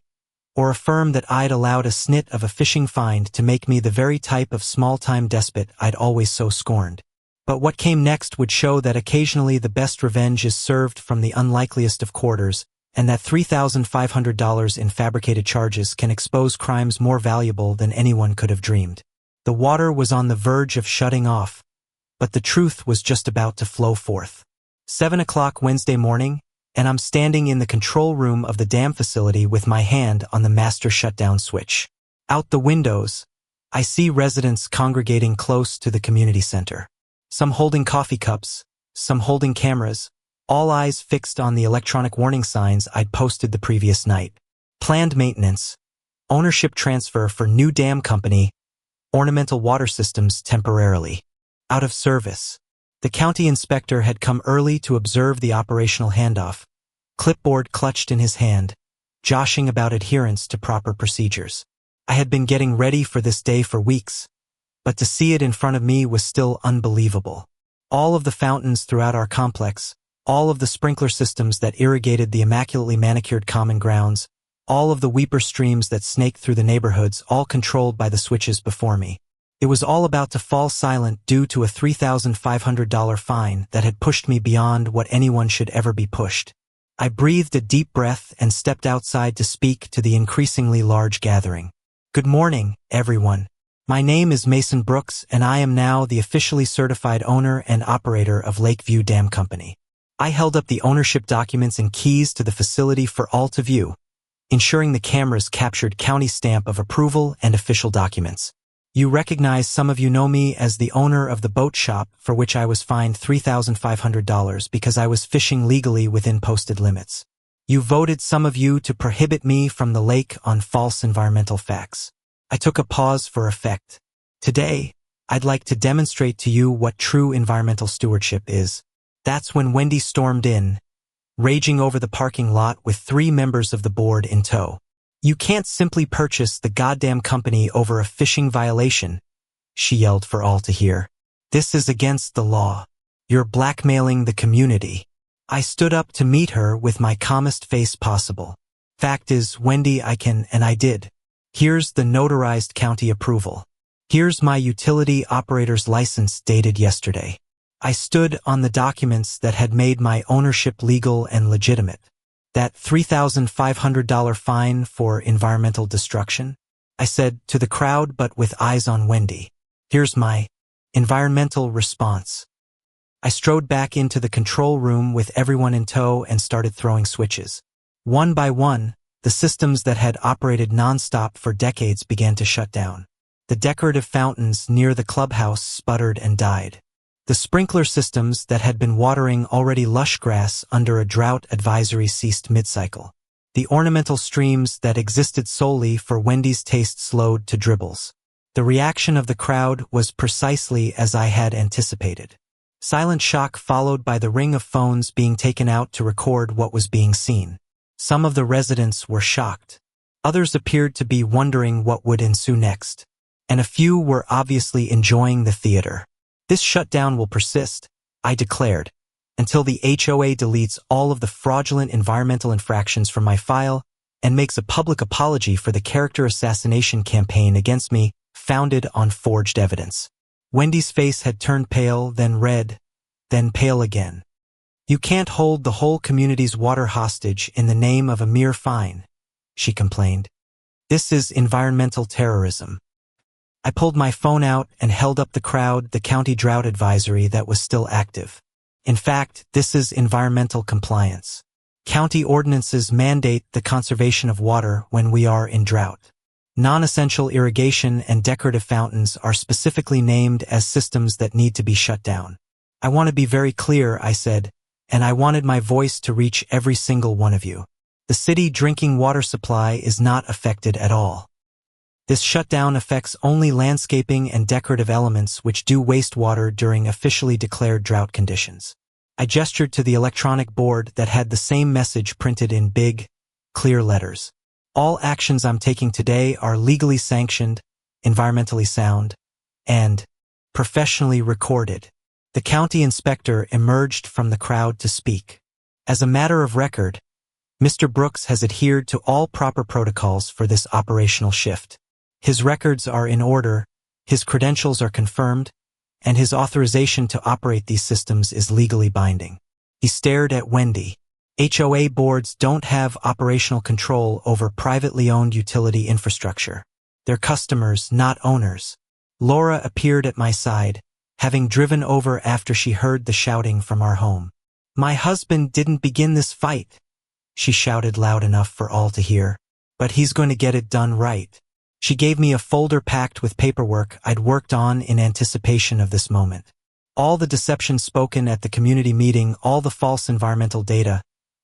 Speaker 1: or affirm that I'd allowed a snit of a fishing find to make me the very type of small-time despot I'd always so scorned. But what came next would show that occasionally the best revenge is served from the unlikeliest of quarters, and that $3,500 in fabricated charges can expose crimes more valuable than anyone could have dreamed. The water was on the verge of shutting off, but the truth was just about to flow forth. 7 o'clock Wednesday morning, and I'm standing in the control room of the dam facility with my hand on the master shutdown switch. Out the windows, I see residents congregating close to the community center. Some holding coffee cups, some holding cameras, all eyes fixed on the electronic warning signs I'd posted the previous night. Planned maintenance, ownership transfer for new dam company, ornamental water systems temporarily. Out of service. The county inspector had come early to observe the operational handoff, clipboard clutched in his hand, joshing about adherence to proper procedures. I had been getting ready for this day for weeks, but to see it in front of me was still unbelievable. All of the fountains throughout our complex, all of the sprinkler systems that irrigated the immaculately manicured common grounds, all of the weeper streams that snaked through the neighborhoods, all controlled by the switches before me. It was all about to fall silent due to a $3,500 fine that had pushed me beyond what anyone should ever be pushed. I breathed a deep breath and stepped outside to speak to the increasingly large gathering. Good morning, everyone. My name is Mason Brooks, and I am now the officially certified owner and operator of Lakeview Dam Company. I held up the ownership documents and keys to the facility for all to view, ensuring the cameras captured county stamp of approval and official documents. Some of you know me as the owner of the boat shop for which I was fined $3,500 because I was fishing legally within posted limits. You voted, some of you, to prohibit me from the lake on false environmental facts. I took a pause for effect. Today, I'd like to demonstrate to you what true environmental stewardship is. That's when Wendy stormed in, raging over the parking lot with 3 members of the board in tow. "You can't simply purchase the goddamn company over a fishing violation," she yelled for all to hear. "This is against the law. You're blackmailing the community." I stood up to meet her with my calmest face possible. "Fact is, Wendy, I can, and I did. Here's the notarized county approval. Here's my utility operator's license dated yesterday." I stood on the documents that had made my ownership legal and legitimate. "That $3,500 fine for environmental destruction?" I said to the crowd, but with eyes on Wendy. "Here's my environmental response." I strode back into the control room with everyone in tow and started throwing switches. One by one, the systems that had operated nonstop for decades began to shut down. The decorative fountains near the clubhouse sputtered and died. The sprinkler systems that had been watering already lush grass under a drought advisory ceased mid-cycle. The ornamental streams that existed solely for Wendy's taste slowed to dribbles. The reaction of the crowd was precisely as I had anticipated. Silent shock followed by the ring of phones being taken out to record what was being seen. Some of the residents were shocked. Others appeared to be wondering what would ensue next. And a few were obviously enjoying the theater. "This shutdown will persist," I declared, "until the HOA deletes all of the fraudulent environmental infractions from my file and makes a public apology for the character assassination campaign against me founded on forged evidence." Wendy's face had turned pale, then red, then pale again. "You can't hold the whole community's water hostage in the name of a mere fine," she complained. "This is environmental terrorism." I pulled my phone out and held up the crowd the county drought advisory that was still active. "In fact, this is environmental compliance. County ordinances mandate the conservation of water when we are in drought. Non-essential irrigation and decorative fountains are specifically named as systems that need to be shut down. I want to be very clear," I said, "and I wanted my voice to reach every single one of you. The city drinking water supply is not affected at all. This shutdown affects only landscaping and decorative elements which do waste water during officially declared drought conditions." I gestured to the electronic board that had the same message printed in big, clear letters. "All actions I'm taking today are legally sanctioned, environmentally sound, and professionally recorded." The county inspector emerged from the crowd to speak. "As a matter of record, Mr. Brooks has adhered to all proper protocols for this operational shift. His records are in order, his credentials are confirmed, and his authorization to operate these systems is legally binding." He stared at Wendy. "HOA boards don't have operational control over privately owned utility infrastructure. They're customers, not owners." Laura appeared at my side, having driven over after she heard the shouting from our home. "My husband didn't begin this fight," she shouted loud enough for all to hear, "but he's going to get it done right." She gave me a folder packed with paperwork I'd worked on in anticipation of this moment. All the deception spoken at the community meeting, all the false environmental data,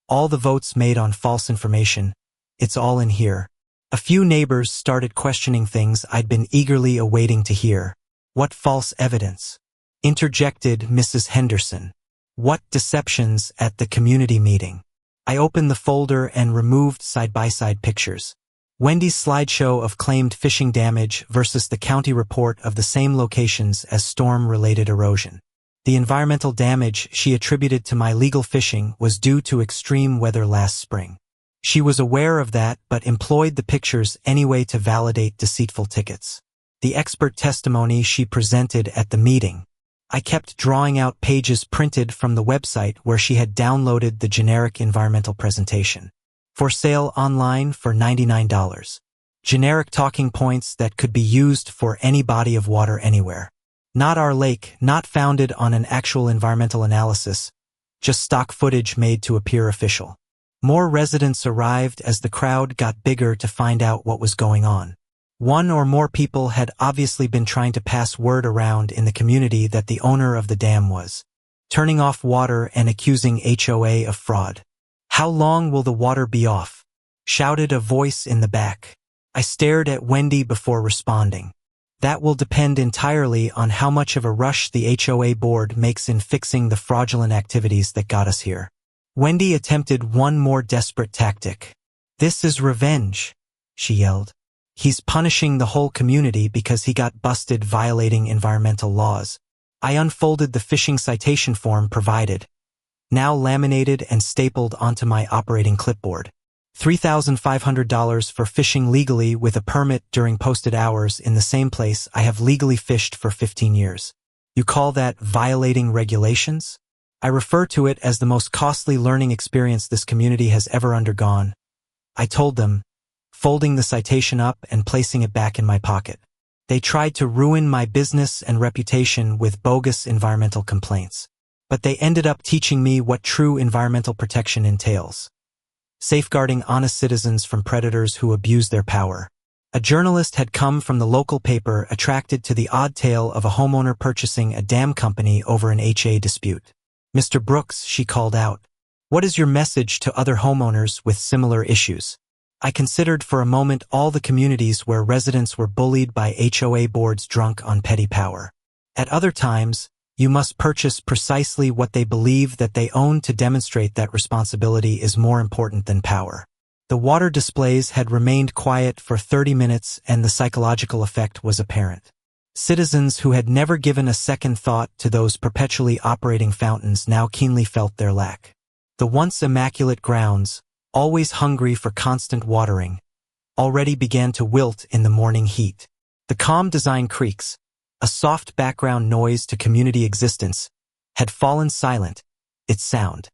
Speaker 1: all the votes made on false information, it's all in here. A few neighbors started questioning things I'd been eagerly awaiting to hear. "What false evidence?" interjected Mrs. Henderson. "What deceptions at the community meeting?" I opened the folder and removed side-by-side pictures. Wendy's slideshow of claimed fishing damage versus the county report of the same locations as storm-related erosion. The environmental damage she attributed to my legal fishing was due to extreme weather last spring. She was aware of that but employed the pictures anyway to validate deceitful tickets. The expert testimony she presented at the meeting. I kept drawing out pages printed from the website where she had downloaded the generic environmental presentation. For sale online for $99. Generic talking points that could be used for any body of water anywhere. Not our lake, not founded on an actual environmental analysis, just stock footage made to appear official. More residents arrived as the crowd got bigger to find out what was going on. One or more people had obviously been trying to pass word around in the community that the owner of the dam was turning off water and accusing HOA of fraud. "How long will the water be off?" shouted a voice in the back. I stared at Wendy before responding. That will depend entirely on how much of a rush the HOA board makes in fixing the fraudulent activities that got us here. Wendy attempted one more desperate tactic. "This is revenge," she yelled. "He's punishing the whole community because he got busted violating environmental laws." I unfolded the fishing citation form provided, now laminated and stapled onto my operating clipboard. $3,500 for fishing legally with a permit during posted hours in the same place I have legally fished for 15 years. You call that violating regulations? I refer to it as the most costly learning experience this community has ever undergone. I told them, folding the citation up and placing it back in my pocket. They tried to ruin my business and reputation with bogus environmental complaints. But they ended up teaching me what true environmental protection entails. Safeguarding honest citizens from predators who abuse their power. A journalist had come from the local paper attracted to the odd tale of a homeowner purchasing a dam company over an HOA dispute. "Mr. Brooks," she called out, "what is your message to other homeowners with similar issues?" I considered for a moment all the communities where residents were bullied by HOA boards drunk on petty power. At other times, you must purchase precisely what they believe that they own to demonstrate that responsibility is more important than power. The water displays had remained quiet for 30 minutes and the psychological effect was apparent. Citizens who had never given a second thought to those perpetually operating fountains now keenly felt their lack. The once immaculate grounds, always hungry for constant watering, already began to wilt in the morning heat. The calm design creaks, a soft background noise to community existence, had fallen silent, its sound,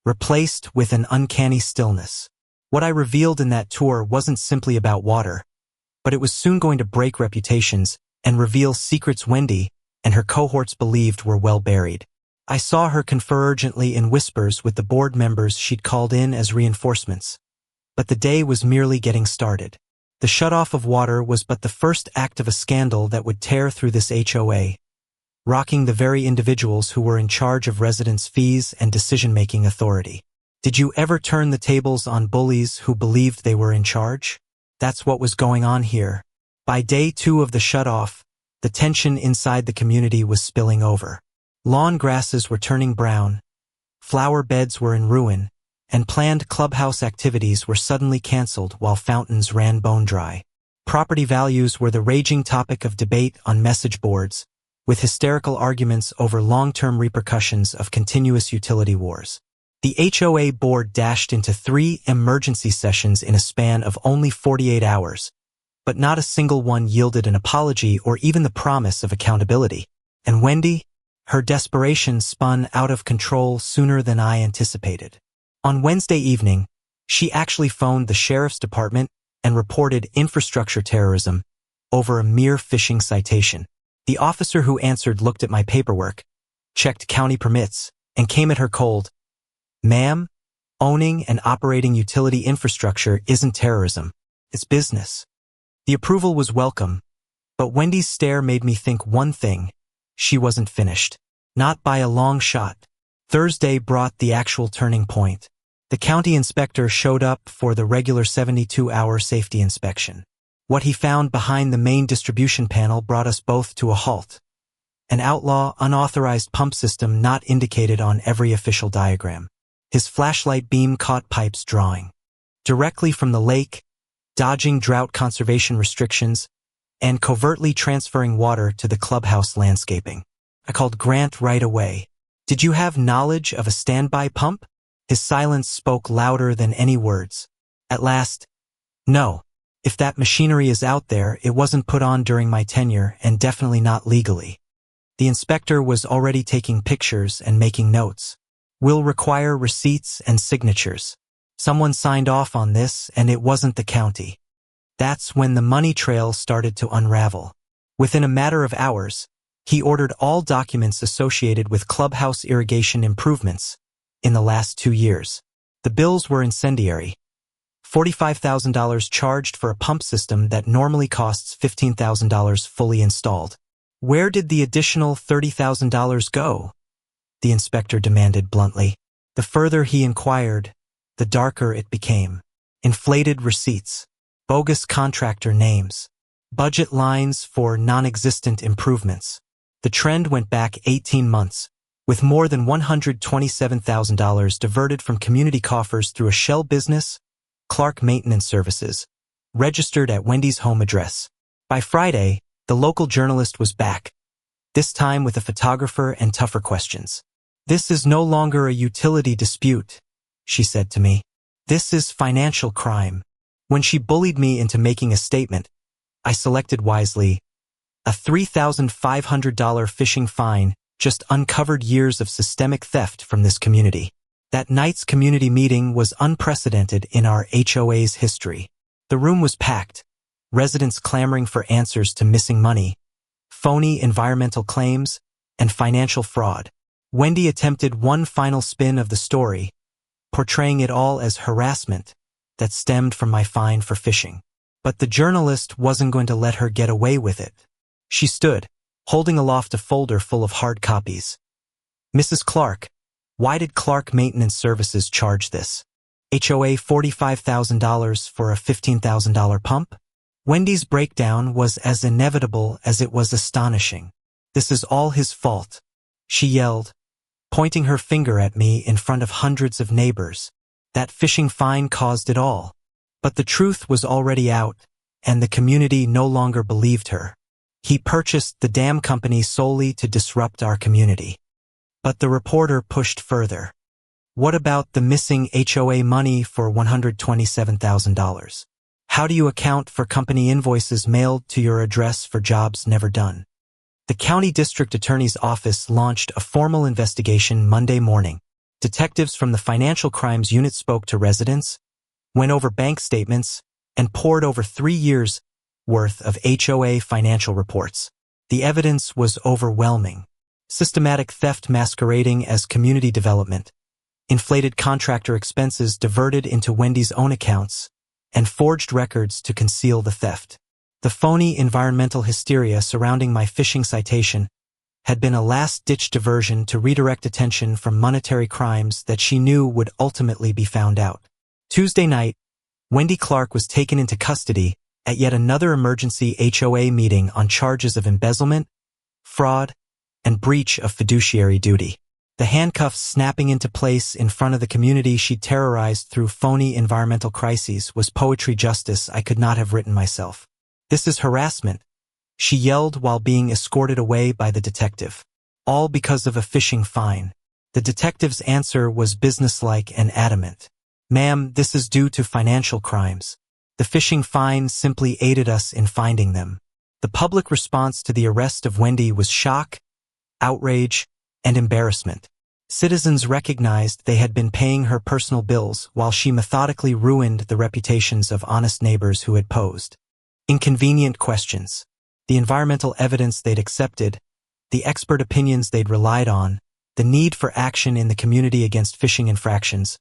Speaker 1: replaced with an uncanny stillness. What I revealed in that tour wasn't simply about water, but it was soon going to break reputations and reveal secrets Wendy and her cohorts believed were well buried. I saw her confer urgently in whispers with the board members she'd called in as reinforcements. But the day was merely getting started. The shutoff of water was but the first act of a scandal that would tear through this HOA, rocking the very individuals who were in charge of residents' fees and decision-making authority. Did you ever turn the tables on bullies who believed they were in charge? That's what was going on here. By day 2 of the shutoff, the tension inside the community was spilling over. Lawn grasses were turning brown, flower beds were in ruin, and planned clubhouse activities were suddenly canceled while fountains ran bone dry. Property values were the raging topic of debate on message boards, with hysterical arguments over long-term repercussions of continuous utility wars. The HOA board dashed into 3 emergency sessions in a span of only 48 hours, but not a single one yielded an apology or even the promise of accountability. And Wendy? Her desperation spun out of control sooner than I anticipated. On Wednesday evening, she actually phoned the sheriff's department and reported infrastructure terrorism over a mere fishing citation. The officer who answered looked at my paperwork, checked county permits, and came at her cold. "Ma'am, owning and operating utility infrastructure isn't terrorism. It's business." The approval was welcome, but Wendy's stare made me think one thing. She wasn't finished. Not by a long shot. Thursday brought the actual turning point. The county inspector showed up for the regular 72-hour safety inspection. What he found behind the main distribution panel brought us both to a halt. An outlaw, unauthorized pump system not indicated on every official diagram. His flashlight beam caught pipes drawing directly from the lake, dodging drought conservation restrictions, and covertly transferring water to the clubhouse landscaping. I called Grant right away. "Did you have knowledge of a standby pump?" His silence spoke louder than any words. At last, "No. If that machinery is out there, it wasn't put on during my tenure and definitely not legally." The inspector was already taking pictures and making notes. "We'll require receipts and signatures. Someone signed off on this and it wasn't the county." That's when the money trail started to unravel. Within a matter of hours, he ordered all documents associated with clubhouse irrigation improvements in the last 2 years. The bills were incendiary. $45,000 charged for a pump system that normally costs $15,000 fully installed. Where did the additional $30,000 go? The inspector demanded bluntly. The further he inquired, the darker it became. Inflated receipts, bogus contractor names, budget lines for non-existent improvements. The trend went back 18 months, with more than $127,000 diverted from community coffers through a shell business, Clark Maintenance Services, registered at Wendy's home address. By Friday, the local journalist was back, this time with a photographer and tougher questions. "This is no longer a utility dispute," she said to me. "This is financial crime." When she bullied me into making a statement, I selected wisely. A $3,500 phishing fine just uncovered years of systemic theft from this community. That night's community meeting was unprecedented in our HOA's history. The room was packed, residents clamoring for answers to missing money, phony environmental claims, and financial fraud. Wendy attempted one final spin of the story, portraying it all as harassment that stemmed from my fine for phishing. But the journalist wasn't going to let her get away with it. She stood, holding aloft a folder full of hard copies. "Mrs. Clark, why did Clark Maintenance Services charge this? HOA $45,000 for a $15,000 pump?" Wendy's breakdown was as inevitable as it was astonishing. "This is all his fault," she yelled, pointing her finger at me in front of hundreds of neighbors. That phishing fine caused it all. But the truth was already out, and the community no longer believed her. "He purchased the damn company solely to disrupt our community." But the reporter pushed further. "What about the missing HOA money for $127,000? How do you account for company invoices mailed to your address for jobs never done?" The county district attorney's office launched a formal investigation Monday morning. Detectives from the Financial Crimes Unit spoke to residents, went over bank statements, and pored over 3 years' worth of HOA financial reports. The evidence was overwhelming. Systematic theft masquerading as community development, inflated contractor expenses diverted into Wendy's own accounts, and forged records to conceal the theft. The phony environmental hysteria surrounding my phishing citation had been a last-ditch diversion to redirect attention from monetary crimes that she knew would ultimately be found out. Tuesday night, Wendy Clark was taken into custody at yet another emergency HOA meeting on charges of embezzlement, fraud, and breach of fiduciary duty. The handcuffs snapping into place in front of the community she terrorized through phony environmental crises was poetry justice I could not have written myself. "This is harassment," she yelled while being escorted away by the detective. All because of a phishing fine. The detective's answer was businesslike and adamant. "Ma'am, this is due to financial crimes. The phishing fine simply aided us in finding them." The public response to the arrest of Wendy was shock, outrage, and embarrassment. Citizens recognized they had been paying her personal bills while she methodically ruined the reputations of honest neighbors who had posed inconvenient questions. The environmental evidence they'd accepted, the expert opinions they'd relied on, the need for action in the community against phishing infractions,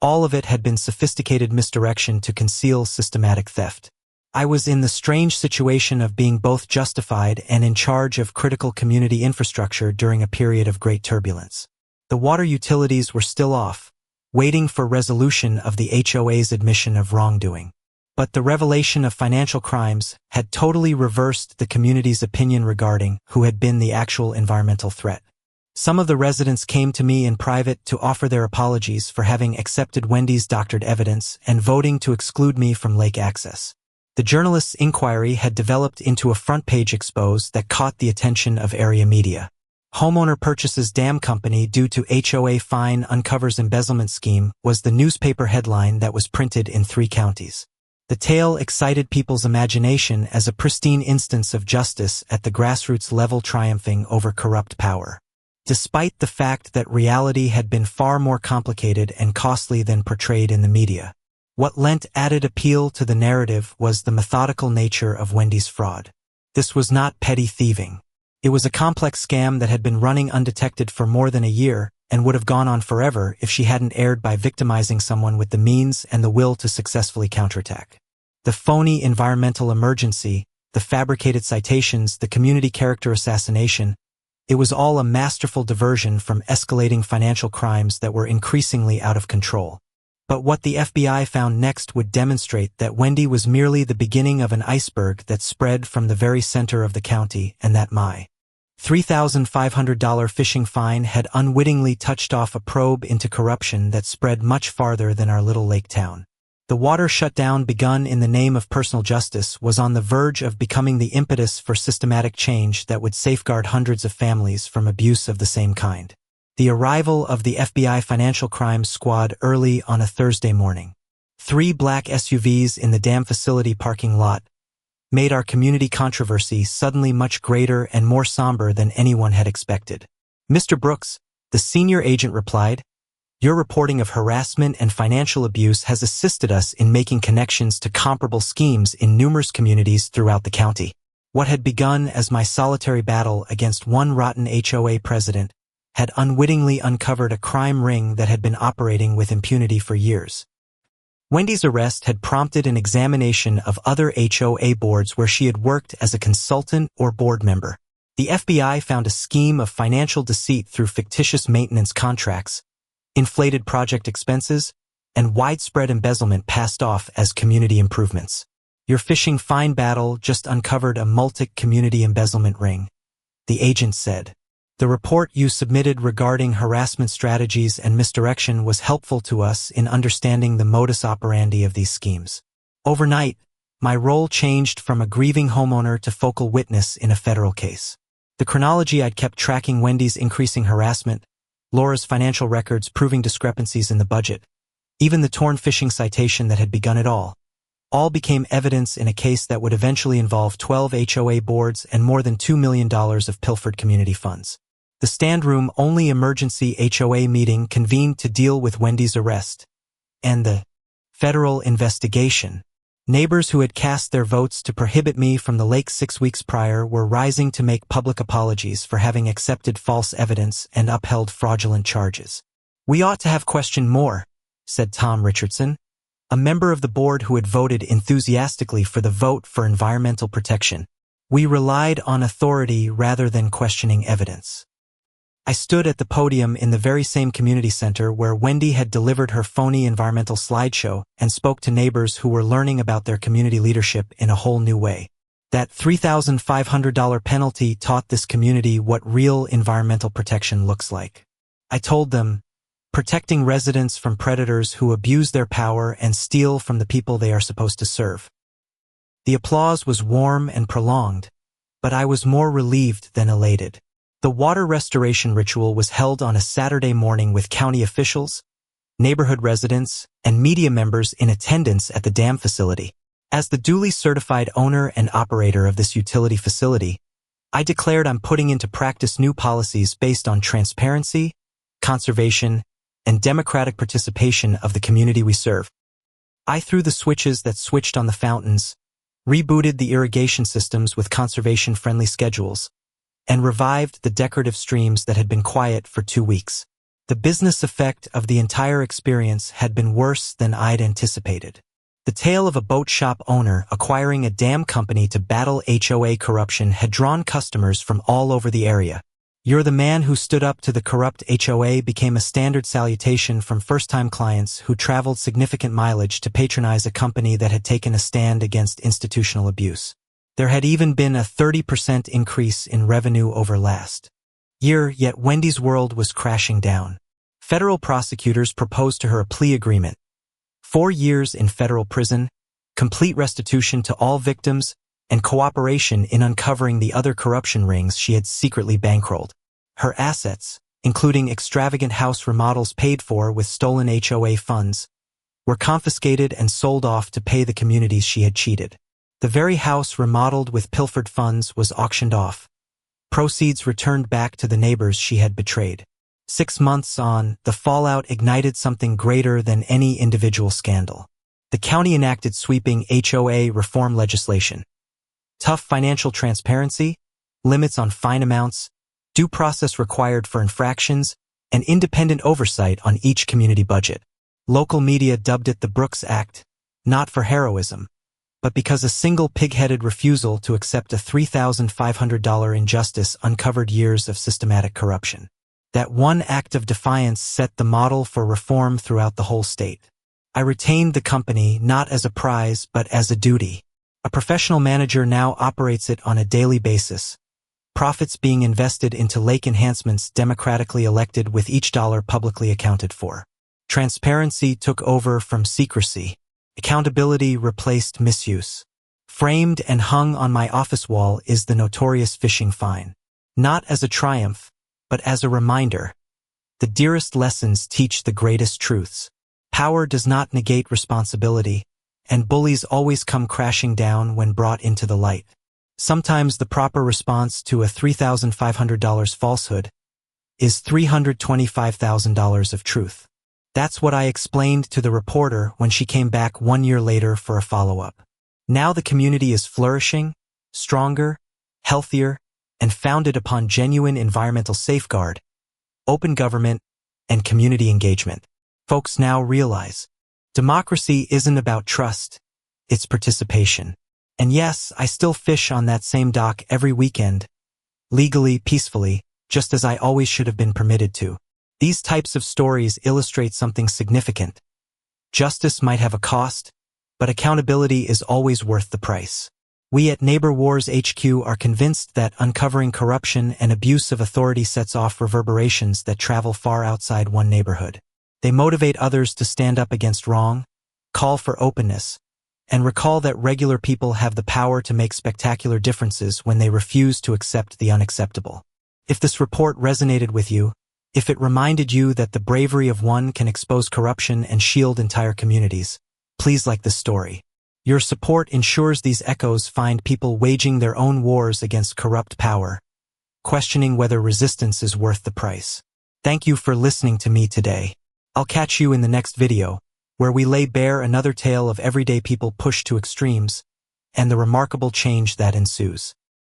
Speaker 1: all of it had been sophisticated misdirection to conceal systematic theft. I was in the strange situation of being both justified and in charge of critical community infrastructure during a period of great turbulence. The water utilities were still off, waiting for resolution of the HOA's admission of wrongdoing. But the revelation of financial crimes had totally reversed the community's opinion regarding who had been the actual environmental threat. Some of the residents came to me in private to offer their apologies for having accepted Wendy's doctored evidence and voting to exclude me from lake access. The journalist's inquiry had developed into a front-page expose that caught the attention of area media. "Homeowner purchases dam company due to HOA fine uncovers embezzlement scheme" was the newspaper headline that was printed in 3 counties. The tale excited people's imagination as a pristine instance of justice at the grassroots level triumphing over corrupt power. Despite the fact that reality had been far more complicated and costly than portrayed in the media. What lent added appeal to the narrative was the methodical nature of Wendy's fraud. This was not petty thieving. It was a complex scam that had been running undetected for more than a year and would have gone on forever if she hadn't erred by victimizing someone with the means and the will to successfully counterattack. The phony environmental emergency, the fabricated citations, the community character assassination, it was all a masterful diversion from escalating financial crimes that were increasingly out of control. But what the FBI found next would demonstrate that Wendy was merely the beginning of an iceberg that spread from the very center of the county, and that my $3,500 fishing fine had unwittingly touched off a probe into corruption that spread much farther than our little lake town. The water shutdown begun in the name of personal justice was on the verge of becoming the impetus for systematic change that would safeguard hundreds of families from abuse of the same kind. The arrival of the FBI Financial Crimes Squad early on a Thursday morning. 3 black SUVs in the dam facility parking lot made our community controversy suddenly much greater and more somber than anyone had expected. "Mr. Brooks," the senior agent replied, "your reporting of harassment and financial abuse has assisted us in making connections to comparable schemes in numerous communities throughout the county. What had begun as my solitary battle against one rotten HOA president had unwittingly uncovered a crime ring that had been operating with impunity for years." Wendy's arrest had prompted an examination of other HOA boards where she had worked as a consultant or board member. The FBI found a scheme of financial deceit through fictitious maintenance contracts, inflated project expenses, and widespread embezzlement passed off as community improvements. "Your fishing fine battle just uncovered a multi-community embezzlement ring," the agent said. "The report you submitted regarding harassment strategies and misdirection was helpful to us in understanding the modus operandi of these schemes." Overnight, my role changed from a grieving homeowner to focal witness in a federal case. The chronology I'd kept tracking Wendy's increasing harassment, Laura's financial records proving discrepancies in the budget, even the torn fishing citation that had begun it all became evidence in a case that would eventually involve 12 HOA boards and more than $2 million of pilfered community funds. The stand-room-only emergency HOA meeting convened to deal with Wendy's arrest and the federal investigation. Neighbors who had cast their votes to prohibit me from the lake 6 weeks prior were rising to make public apologies for having accepted false evidence and upheld fraudulent charges. "We ought to have questioned more," said Tom Richardson, a member of the board who had voted enthusiastically for the vote for environmental protection. "We relied on authority rather than questioning evidence." I stood at the podium in the very same community center where Wendy had delivered her phony environmental slideshow and spoke to neighbors who were learning about their community leadership in a whole new way. That $3,500 penalty taught this community what real environmental protection looks like. I told them, protecting residents from predators who abuse their power and steal from the people they are supposed to serve. The applause was warm and prolonged, but I was more relieved than elated. The water restoration ritual was held on a Saturday morning with county officials, neighborhood residents, and media members in attendance at the dam facility. As the duly certified owner and operator of this utility facility, I declared I'm putting into practice new policies based on transparency, conservation, and democratic participation of the community we serve. I threw the switches that switched on the fountains, rebooted the irrigation systems with conservation-friendly schedules, and revived the decorative streams that had been quiet for 2 weeks. The business effect of the entire experience had been worse than I'd anticipated. The tale of a boat shop owner acquiring a dam company to battle HOA corruption had drawn customers from all over the area. "You're the man who stood up to the corrupt HOA" became a standard salutation from first-time clients who traveled significant mileage to patronize a company that had taken a stand against institutional abuse. There had even been a 30% increase in revenue over last year, yet Wendy's world was crashing down. Federal prosecutors proposed to her a plea agreement: 4 years in federal prison, complete restitution to all victims, and cooperation in uncovering the other corruption rings she had secretly bankrolled. Her assets, including extravagant house remodels paid for with stolen HOA funds, were confiscated and sold off to pay the communities she had cheated. The very house remodeled with pilfered funds was auctioned off. Proceeds returned back to the neighbors she had betrayed. 6 months on, the fallout ignited something greater than any individual scandal. The county enacted sweeping HOA reform legislation. Tough financial transparency, limits on fine amounts, due process required for infractions, and independent oversight on each community budget. Local media dubbed it the Brooks Act, not for heroism, but because a single pig-headed refusal to accept a $3,500 injustice uncovered years of systematic corruption. That one act of defiance set the model for reform throughout the whole state. I retained the company not as a prize but as a duty. A professional manager now operates it on a daily basis, profits being invested into lake enhancements democratically elected with each dollar publicly accounted for. Transparency took over from secrecy. Accountability replaced misuse. Framed and hung on my office wall is the notorious phishing fine. Not as a triumph, but as a reminder. The dearest lessons teach the greatest truths. Power does not negate responsibility, and bullies always come crashing down when brought into the light. Sometimes the proper response to a $3,500 falsehood is $325,000 of truth. That's what I explained to the reporter when she came back 1 year later for a follow-up. Now the community is flourishing, stronger, healthier, and founded upon genuine environmental safeguard, open government, and community engagement. Folks now realize democracy isn't about trust, it's participation. And yes, I still fish on that same dock every weekend, legally, peacefully, just as I always should have been permitted to. These types of stories illustrate something significant. Justice might have a cost, but accountability is always worth the price. We at Neighbor Wars HQ are convinced that uncovering corruption and abuse of authority sets off reverberations that travel far outside one neighborhood. They motivate others to stand up against wrong, call for openness, and recall that regular people have the power to make spectacular differences when they refuse to accept the unacceptable. If this report resonated with you, if it reminded you that the bravery of one can expose corruption and shield entire communities, please like this story. Your support ensures these echoes find people waging their own wars against corrupt power, questioning whether resistance is worth the price. Thank you for listening to me today. I'll catch you in the next video, where we lay bare another tale of everyday people pushed to extremes and the remarkable change that ensues.